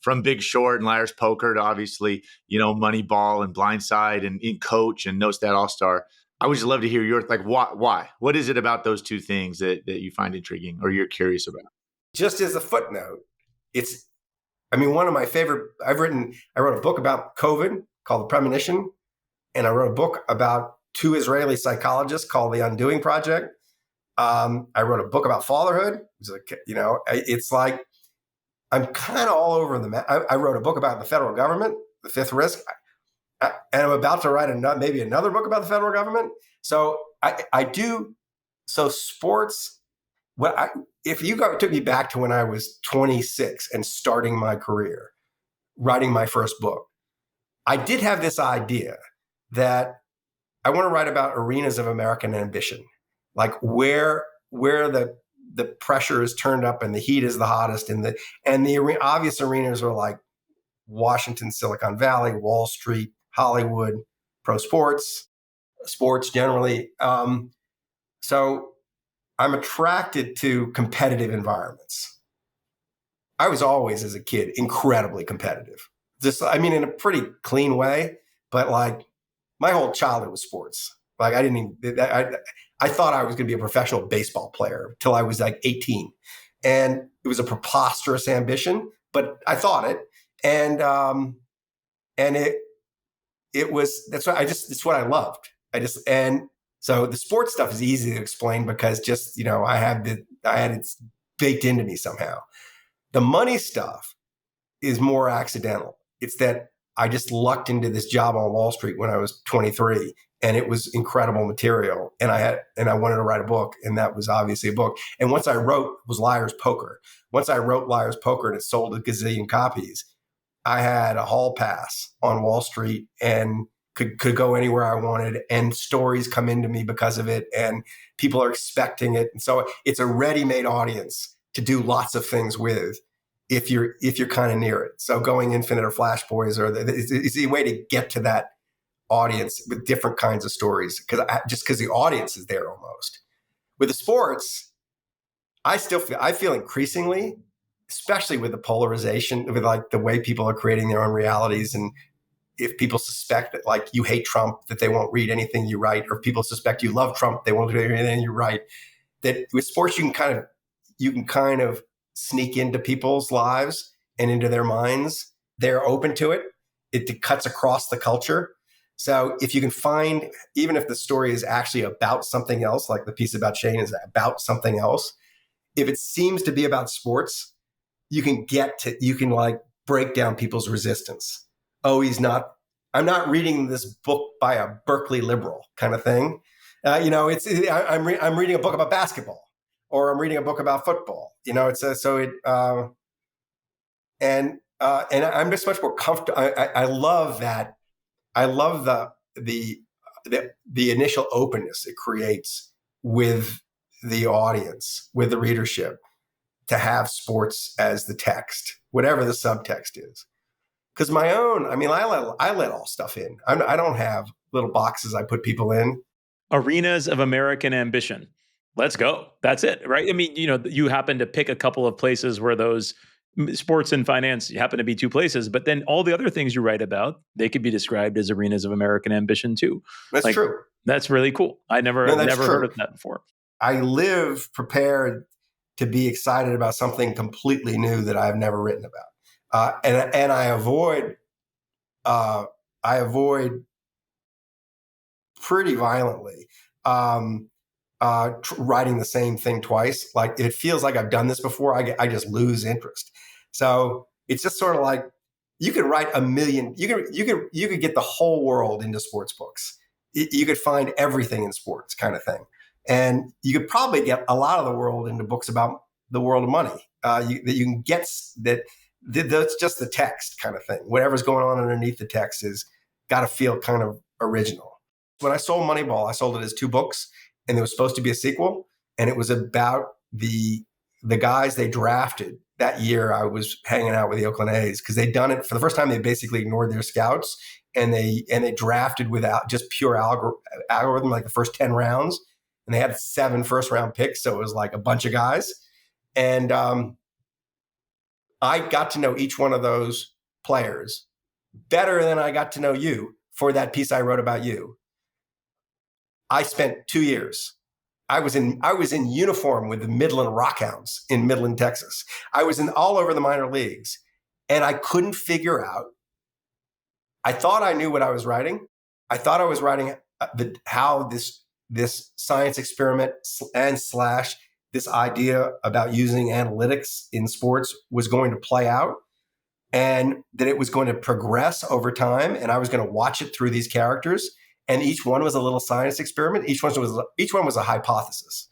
from Big Short and Liar's Poker to obviously, Moneyball and Blindside and in Coach and No Stat All-Star. I would just love to hear your, like, why? What is it about those two things that you find intriguing or you're curious about? Just as a footnote, one of my favorite, I wrote a book about COVID called The Premonition, and I wrote a book about two Israeli psychologists called The Undoing Project. I wrote a book about fatherhood. It's like, I'm kind of all over the map. I wrote a book about the federal government, The Fifth Risk. And I'm about to write maybe another book about the federal government. So I do. So sports. If you took me back to when I was 26 and starting my career, writing my first book, I did have this idea that I want to write about arenas of American ambition, like where the pressure is turned up and the heat is the hottest, and the obvious arenas are like Washington, Silicon Valley, Wall Street, Hollywood, pro sports generally. So I'm attracted to competitive environments. I was always, as a kid, incredibly competitive. In a pretty clean way, but like my whole childhood was sports. Like I thought I was going to be a professional baseball player till I was like 18. And it was a preposterous ambition, but I thought it. And it was, it's what I loved. And so the sports stuff is easy to explain because just, I had it baked into me somehow. The money stuff is more accidental. It's that I just lucked into this job on Wall Street when I was 23, and it was incredible material. And I wanted to write a book, and that was obviously a book. And once I wrote was Liar's Poker. Once I wrote Liar's Poker and it sold a gazillion copies, I had a hall pass on Wall Street and could go anywhere I wanted, and stories come into me because of it, and people are expecting it. And so it's a ready-made audience to do lots of things with if you're kind of near it. So going Infinite or Flash Boys is a way to get to that audience with different kinds of stories because the audience is there almost. With the sports, I feel increasingly, especially with the polarization, with like the way people are creating their own realities, and if people suspect that like you hate Trump, that they won't read anything you write, or if people suspect you love Trump, they won't read anything you write. That with sports, you can kind of sneak into people's lives and into their minds. They're open to it. It cuts across the culture. So if you can find, even if the story is actually about something else, like the piece about Shane is about something else, if it seems to be about sports, you can like break down people's resistance. Oh, I'm not reading this book by a Berkeley liberal kind of thing. I'm reading a book about basketball, or I'm reading a book about football. And I'm just much more comfortable. I love that. I love the initial openness it creates with the audience, with the readership, to have sports as the text, whatever the subtext is. Because I let all stuff in. I don't have little boxes I put people in. Arenas of American ambition. Let's go. That's it, right? I mean, you happen to pick a couple of places where those sports and finance happen to be two places, but then all the other things you write about, they could be described as arenas of American ambition too. That's true. That's really cool. I never heard of that before. I live prepared to be excited about something completely new that I've never written about. And I avoid pretty violently writing the same thing twice. Like, it feels like I've done this before. I just lose interest. So it's just sort of like, you could write a million. You could get the whole world into sports books. You could find everything in sports, kind of thing, and you could probably get a lot of the world into books about the world of money. That you can get that's just the text kind of thing. Whatever's going on underneath the text is got to feel kind of original. When I sold Moneyball, I sold it as 2 books, and there was supposed to be a sequel, and it was about the guys they drafted that year. I was hanging out with the Oakland A's because they'd done it for the first time. They basically ignored their scouts, and they drafted without just pure algorithm, like the first 10 rounds, and they had 7 first-round picks, so it was like a bunch of guys. And I got to know each one of those players better than I got to know you for that piece I wrote about you. I spent 2 years. I was in uniform with the Midland Rockhounds in Midland, Texas. I was in all over the minor leagues, and I couldn't figure out. I thought I knew what I was writing. I thought I was writing how this science experiment and / this idea about using analytics in sports was going to play out, and that it was going to progress over time, and I was going to watch it through these characters. And each one was a little science experiment. Each one was a hypothesis.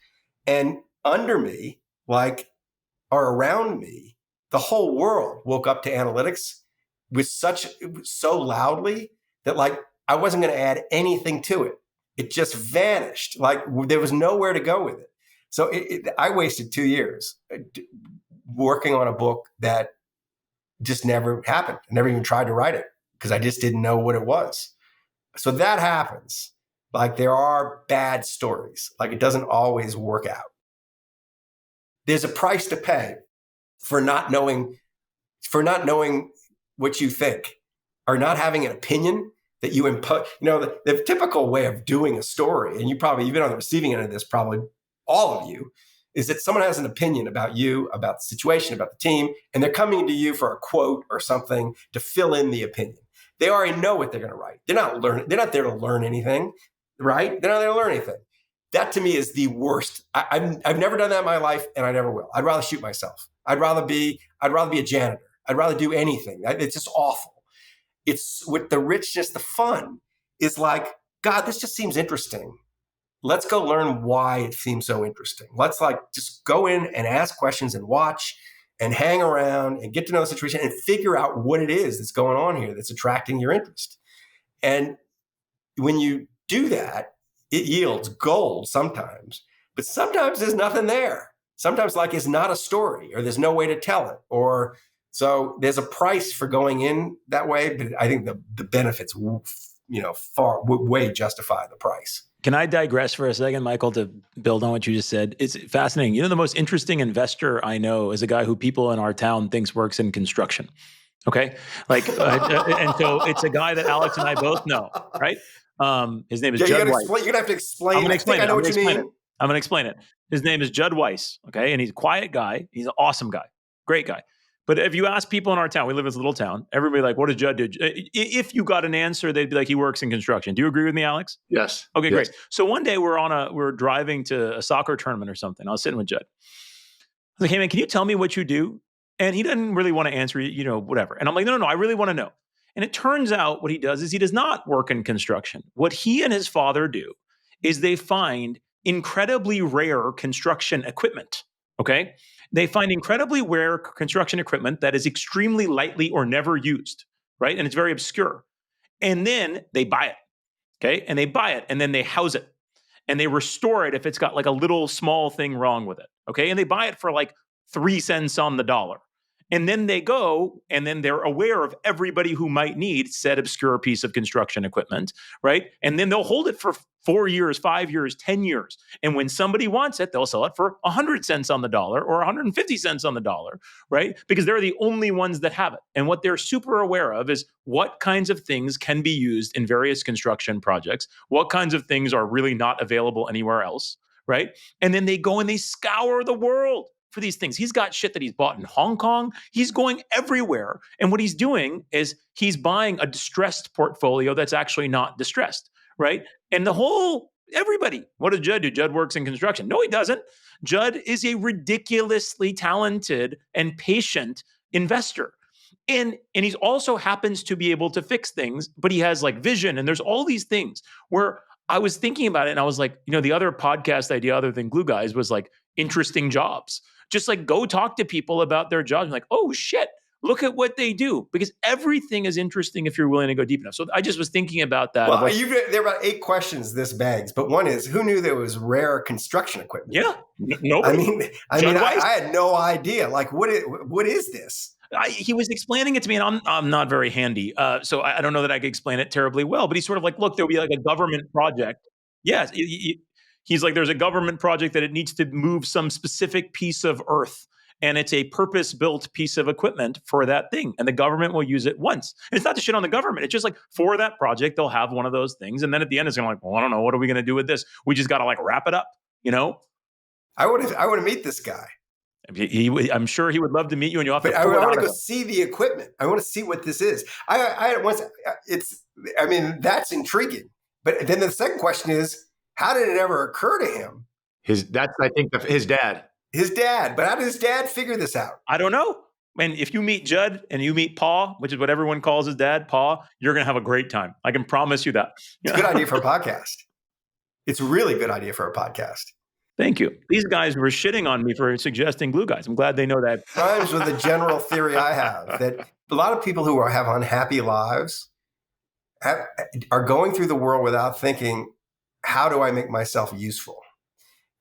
And under me, or around me, the whole world woke up to analytics so loudly that I wasn't going to add anything to it. It just vanished. There was nowhere to go with it. So I wasted 2 years working on a book that just never happened. I never even tried to write it because I just didn't know what it was. So that happens. Like there are bad stories. Like it doesn't always work out. There's a price to pay for not knowing what you think, or not having an opinion that you impose. The typical way of doing a story, and you've been on the receiving end of this, probably all of you, is that someone has an opinion about you, about the situation, about the team, and they're coming to you for a quote or something to fill in the opinion. They already know what they're going to write. They're not there to learn anything, right? They're not there to learn anything. That to me is the worst. I've never done that in my life, and I never will. I'd rather shoot myself. I'd rather be a janitor. I'd rather do anything. It's just awful. It's with the richness, the fun is like, God, this just seems interesting. Let's go learn why it seems so interesting. Let's just go in and ask questions and watch and hang around and get to know the situation and figure out what it is that's going on here that's attracting your interest. And when you do that, it yields gold sometimes, but sometimes there's nothing there. Sometimes it's not a story, or there's no way to tell it, or so there's a price for going in that way. But I think the benefits, way justify the price. Can I digress for a second, Michael, to build on what you just said? It's fascinating. The most interesting investor I know is a guy who people in our town thinks works in construction. Okay. And so it's a guy that Alex and I both know, right? His name is Judd Weiss. You're going to have to explain. I'm going to explain it. I know what you mean. I'm going to explain it. His name is Judd Weiss. Okay. And he's a quiet guy. He's an awesome guy. Great guy. But if you ask people in our town, we live in this little town, everybody what does Judd do? If you got an answer, they'd be like, he works in construction. Do you agree with me, Alex? Yes. Okay, yes. Great. So one day we're driving to a soccer tournament or something. I was sitting with Judd. I was like, hey man, can you tell me what you do? And he doesn't really want to answer, whatever. And I'm like, no, I really want to know. And it turns out what he does is he does not work in construction. What he and his father do is they find incredibly rare construction equipment. Okay. They find incredibly rare construction equipment that is extremely lightly or never used, right? And it's very obscure. And then they buy it, okay? And they buy it, and then they house it. And they restore it if it's got a little small thing wrong with it, okay? And they buy it for 3 cents on the dollar. And then they go, and then they're aware of everybody who might need said obscure piece of construction equipment, right? And then they'll hold it for 4 years, 5 years, 10 years. And when somebody wants it, they'll sell it for 100 cents on the dollar or 150 cents on the dollar, right? Because they're the only ones that have it. And what they're super aware of is what kinds of things can be used in various construction projects, what kinds of things are really not available anywhere else, right? And then they go and they scour the world for these things. He's got shit that he's bought in Hong Kong. He's going everywhere. And what he's doing is he's buying a distressed portfolio that's actually not distressed, right? And everybody, what does Judd do? Judd works in construction. No, he doesn't. Judd is a ridiculously talented and patient investor. And he also happens to be able to fix things, but he has vision. And there's all these things where I was thinking about it and I was like, the other podcast idea other than Glue Guys was interesting jobs. Just go talk to people about their jobs. And oh shit, look at what they do. Because everything is interesting if you're willing to go deep enough. So I just was thinking about that. Well, there are about 8 questions this begs, but one is, who knew there was rare construction equipment? Yeah, nobody. I had no idea. What is this? He was explaining it to me, and I'm not very handy, so I don't know that I could explain it terribly well. But he's sort of look, there'll be a government project. Yes, he's there's a government project that it needs to move some specific piece of earth, and it's a purpose-built piece of equipment for that thing, and the government will use it once. And it's not to shit on the government. It's just for that project, they'll have one of those things, and then at the end, it's going to well, I don't know, what are we going to do with this? We just got to wrap it up, I want to meet this guy. I'm sure he would love to meet you, and you'll have but to. I want to go see the equipment. I want to see what this is. That's intriguing. But then the second question is, how did it ever occur to him? That's I think his dad. His dad. But how did his dad figure this out? I don't know. And if you meet Judd and you meet Pa, which is what everyone calls his dad, Pa, you're going to have a great time. I can promise you that. It's a good idea for a podcast. It's a really good idea for a podcast. Thank you. These guys were shitting on me for suggesting Glue Guys. I'm glad they know that. Rhymes with the general theory I have that a lot of people who have unhappy lives are going through the world without thinking, how do I make myself useful?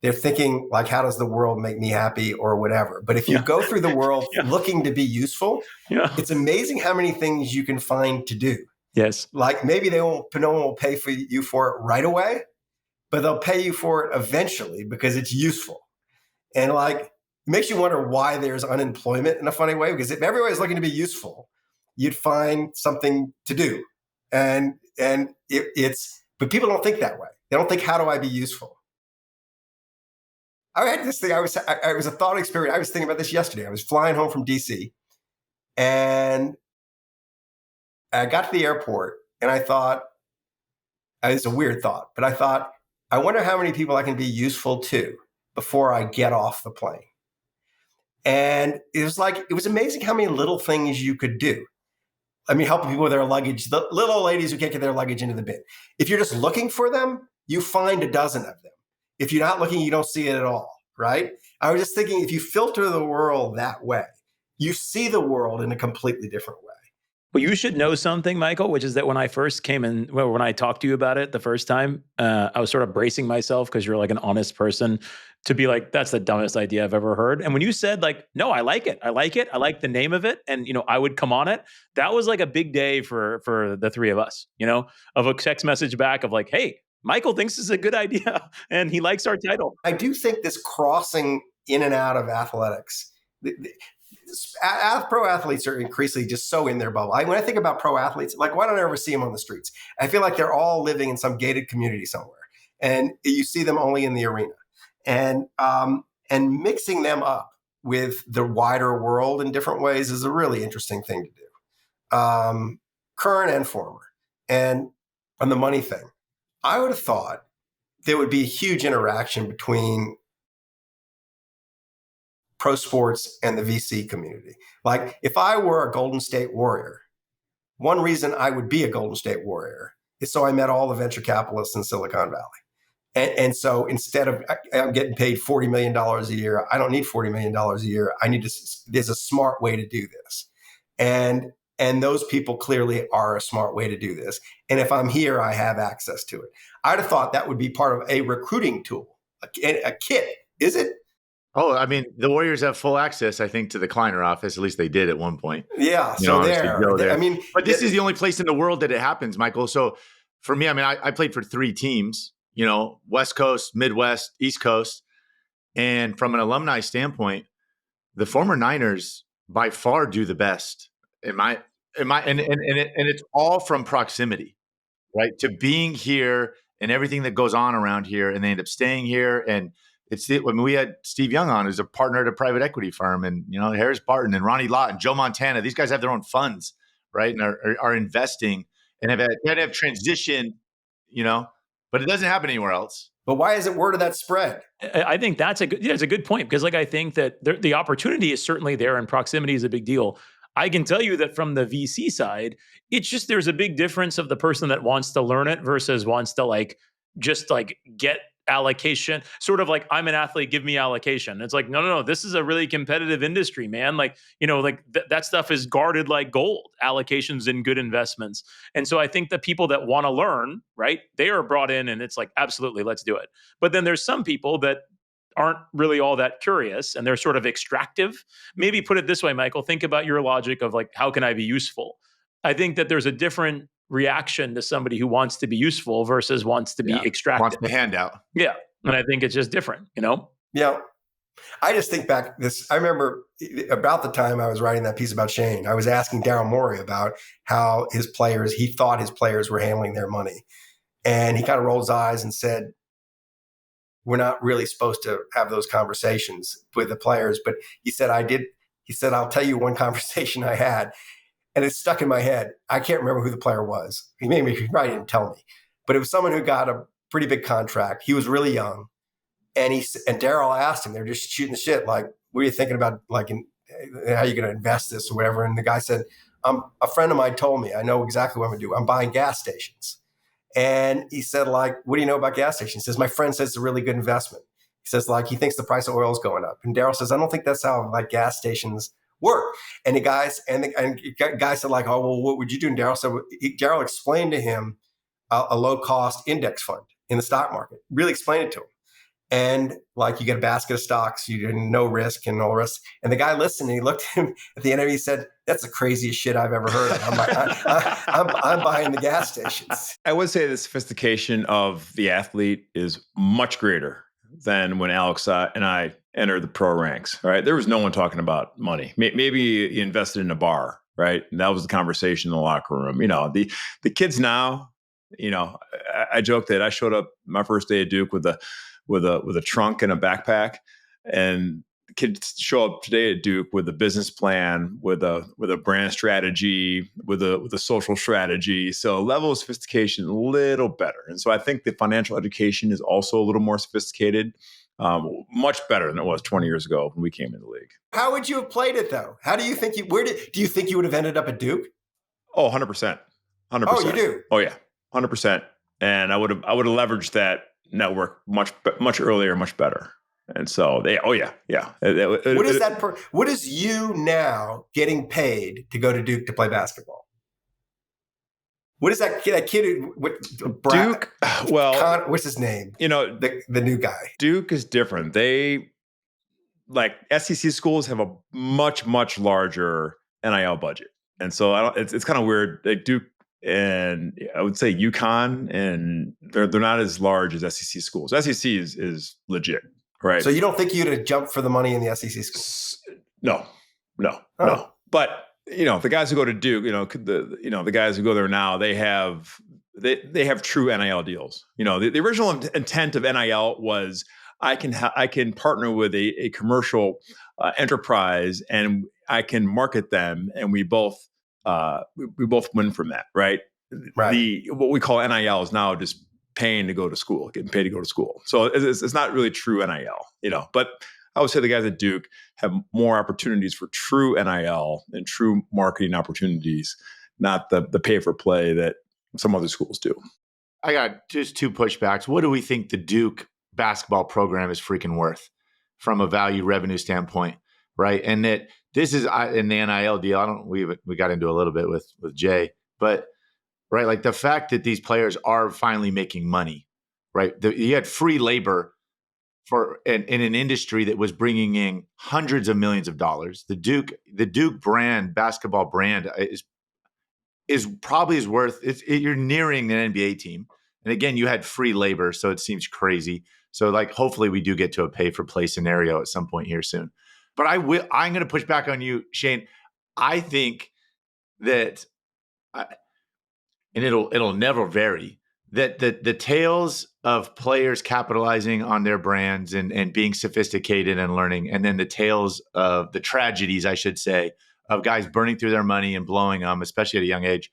They're thinking how does the world make me happy or whatever. But if you go through the world looking to be useful, it's amazing how many things you can find to do. Yes. Like maybe no one will pay for you for it right away, but they'll pay you for it eventually because it's useful. And like, it makes you wonder why there's unemployment in a funny way, because if everybody's looking to be useful, you'd find something to do. And but people don't think that way. They don't think, how do I be useful? I had this thing, I was a thought experiment. I was thinking about this yesterday. I was flying home from DC and I got to the airport and I thought, it's a weird thought, but I thought, I wonder how many people I can be useful to before I get off the plane. And it was amazing how many little things you could do. I mean, helping people with their luggage, the little old ladies who can't get their luggage into the bin. If you're just looking for them, you find a dozen of them. If you're not looking, you don't see it at all, right? I was just thinking, if you filter the world that way, you see the world in a completely different way. Well, you should know something, Michael, which is that when I first came in, well, when I talked to you about it the first time, I was sort of bracing myself because you're like an honest person to be like, that's the dumbest idea I've ever heard. And when you said like, no, I like it. I like it. I like the name of it. And, I would come on it. That was like a big day for the three of us, of a text message back of like, hey, Michael thinks this is a good idea and he likes our title. I do think this crossing in and out of athletics, pro athletes are increasingly just so in their bubble. When I think about pro athletes, like, why don't I ever see them on the streets? I feel like they're all living in some gated community somewhere, and you see them only in the arena. And mixing them up with the wider world in different ways is a really interesting thing to do, current and former. And on the money thing, I would have thought there would be a huge interaction between pro sports and the VC community. Like, if I were a Golden State Warrior, one reason I would be a Golden State Warrior is so I met all the venture capitalists in Silicon Valley. And so instead of I'm getting paid $40 million a year, I don't need $40 million a year. There's a smart way to do this. And those people clearly are a smart way to do this. And if I'm here, I have access to it. I'd have thought that would be part of a recruiting tool, a kit. Is it? Oh, I mean, the Warriors have full access, I think, to the Kleiner office. At least they did at one point. Yeah. So there. I mean, but this is the only place in the world that it happens, Michael. So for me, I mean, I played for 3 teams, West Coast, Midwest, East Coast. And from an alumni standpoint, the former Niners by far do the best. And it's all from proximity, right? To being here and everything that goes on around here, and they end up staying here. And when we had Steve Young on, who's a partner at a private equity firm, and Harris Barton and Ronnie Lott and Joe Montana, these guys have their own funds, right, and are investing and have transition, but it doesn't happen anywhere else. But why isn't word of that spread? I think that's a good point, because like I think that the opportunity is certainly there and proximity is a big deal. I can tell you that from the VC side, it's just there's a big difference of the person that wants to learn it versus wants to just get allocation, sort of like, I'm an athlete, give me allocation. It's like, no, this is a really competitive industry, man. That stuff is guarded like gold, allocations and good investments. And so I think the people that want to learn, right, they are brought in and it's like, absolutely, let's do it. But then there's some people that aren't really all that curious and they're sort of extractive. Maybe put it this way, Michael, think about your logic of like, how can I be useful? I think that there's a different reaction to somebody who wants to be useful versus wants to be extractive. Wants the handout. Yeah. And I think it's just different, Yeah. I just think back I remember about the time I was writing that piece about Shane, I was asking Daryl Morey about how he thought his players were handling their money. And he kind of rolled his eyes and said, we're not really supposed to have those conversations with the players. But he said, I'll tell you one conversation I had. And it's stuck in my head. I can't remember who the player was. He probably didn't tell me. But it was someone who got a pretty big contract. He was really young. And Daryl asked him, they're just shooting the shit, like, what are you thinking about, how are you going to invest this or whatever? And the guy said, a friend of mine told me, I know exactly what I'm going to do. I'm buying gas stations. And he said, what do you know about gas stations? He says, my friend says it's a really good investment. He says, he thinks the price of oil is going up. And Daryl says, I don't think that's how gas stations work. And the guy said, oh, well, what would you do? And Daryl explained to him a low cost index fund in the stock market, really explained it to him. And like you get a basket of stocks, you didn't no risk and all the rest. And the guy listened and he looked at him at the end of it, he said, "That's the craziest shit I've ever heard of. I'm buying the gas stations." I would say the sophistication of the athlete is much greater than when Alex and I entered the pro ranks, right? There was no one talking about money. Maybe you invested in a bar, right? And that was the conversation in the locker room. The kids now, I joke that I showed up my first day at Duke with a trunk and a backpack, and kids show up today at Duke with a business plan, with a brand strategy, with a social strategy. So level of sophistication a little better. And so I think the financial education is also a little more sophisticated, much better than it was 20 years ago when we came in the league. How would you have played it though? How do you think do you think you would have ended up at Duke? Oh, 100%. 100%. Oh, you do? Oh yeah. 100%. And I would have leveraged that network much earlier, much better. And so yeah. What is you now getting paid to go to Duke to play basketball? What is that kid Duke? Well, what's his name? The new guy. Duke is different. They, like SEC schools, have a much larger NIL budget, and so it's kind of weird. Like Duke and I would say UConn, and they're not as large as SEC schools. SEC is legit, right? So you don't think you'd have jumped for the money in the SEC schools? No. But the guys who go to Duke, the guys who go there now, they have true NIL deals. The original intent of NIL was I can partner with a commercial enterprise, and I can market them, and we both win from that, right? Right. What we call NIL is now just getting paid to go to school. So it's not really true NIL, but I would say the guys at Duke have more opportunities for true NIL and true marketing opportunities, not the pay for play that some other schools do. I got just two pushbacks. What do we think the Duke basketball program is freaking worth from a value revenue standpoint, right? And that this is in the NIL deal. We got into a little bit with Jay, but right, like the fact that these players are finally making money, right? You had free labor in an industry that was bringing in hundreds of millions of dollars. The Duke brand, basketball brand, is probably worth. You're nearing an NBA team, and again, you had free labor, so it seems crazy. So, like, hopefully, we do get to a pay for play scenario at some point here soon. But I'm going to push back on you, Shane. I think that, and it'll never vary, that the tales of players capitalizing on their brands and being sophisticated and learning, and then the tales of the tragedies, I should say, of guys burning through their money and blowing them, especially at a young age,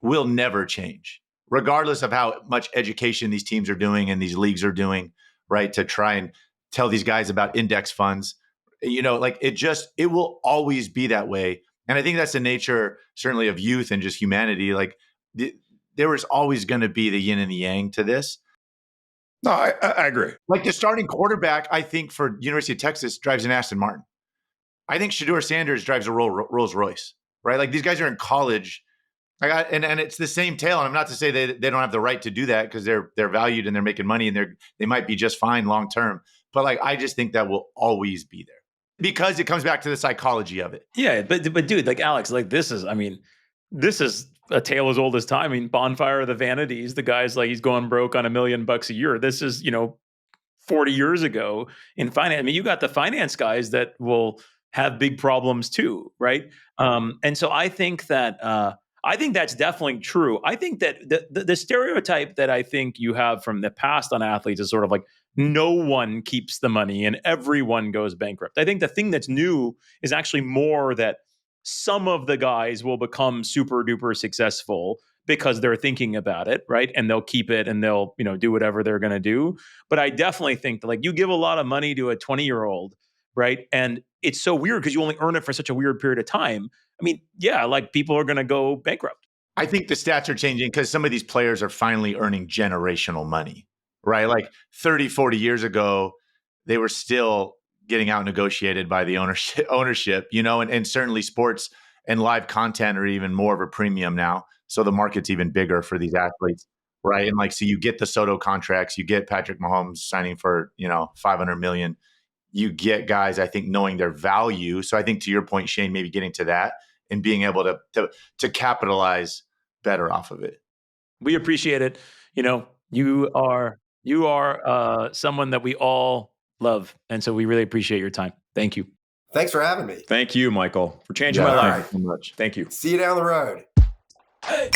will never change, regardless of how much education these teams are doing and these leagues are doing, right, to try and tell these guys about index funds. It will always be that way. And I think that's the nature, certainly, of youth and just humanity. Like, there is always going to be the yin and the yang to this. No, I agree. Like the starting quarterback, I think, for University of Texas drives an Aston Martin. I think Shedeur Sanders drives a Rolls Royce, right? Like, these guys are in college. And it's the same tale. And I'm not to say they don't have the right to do that, because they're valued and they're making money and they might be just fine long term. But like, I just think that will always be there, because it comes back to the psychology of it. Yeah, but dude, like Alex, like this is a tale as old as time. I mean, Bonfire of the Vanities, the guy's like, he's going broke on $1 million a year. This is, 40 years ago in finance. I mean, you got the finance guys that will have big problems too, right? And so I think that that's definitely true. I think that the stereotype that I think you have from the past on athletes is sort of like, no one keeps the money and everyone goes bankrupt. I think the thing that's new is actually more that some of the guys will become super duper successful because they're thinking about it, right? And they'll keep it and they'll, do whatever they're going to do. But I definitely think that, like, you give a lot of money to a 20-year-old, right? And it's so weird because you only earn it for such a weird period of time. I mean, yeah, like, people are going to go bankrupt. I think the stats are changing because some of these players are finally earning generational money, right? Like 30, 40 years ago, they were still getting out negotiated by the ownership, and certainly sports and live content are even more of a premium now. So the market's even bigger for these athletes. right? And like, so you get the Soto contracts, you get Patrick Mahomes signing for, $500 million. You get guys, I think, knowing their value. So I think to your point, Shane, maybe getting to that and being able to capitalize better off of it. We appreciate it. You are someone that we all love. And so we really appreciate your time. Thank you. Thanks for having me. Thank you, Michael, for changing Yeah, my all life. right. So much. Thank you. See you down the road. Hey.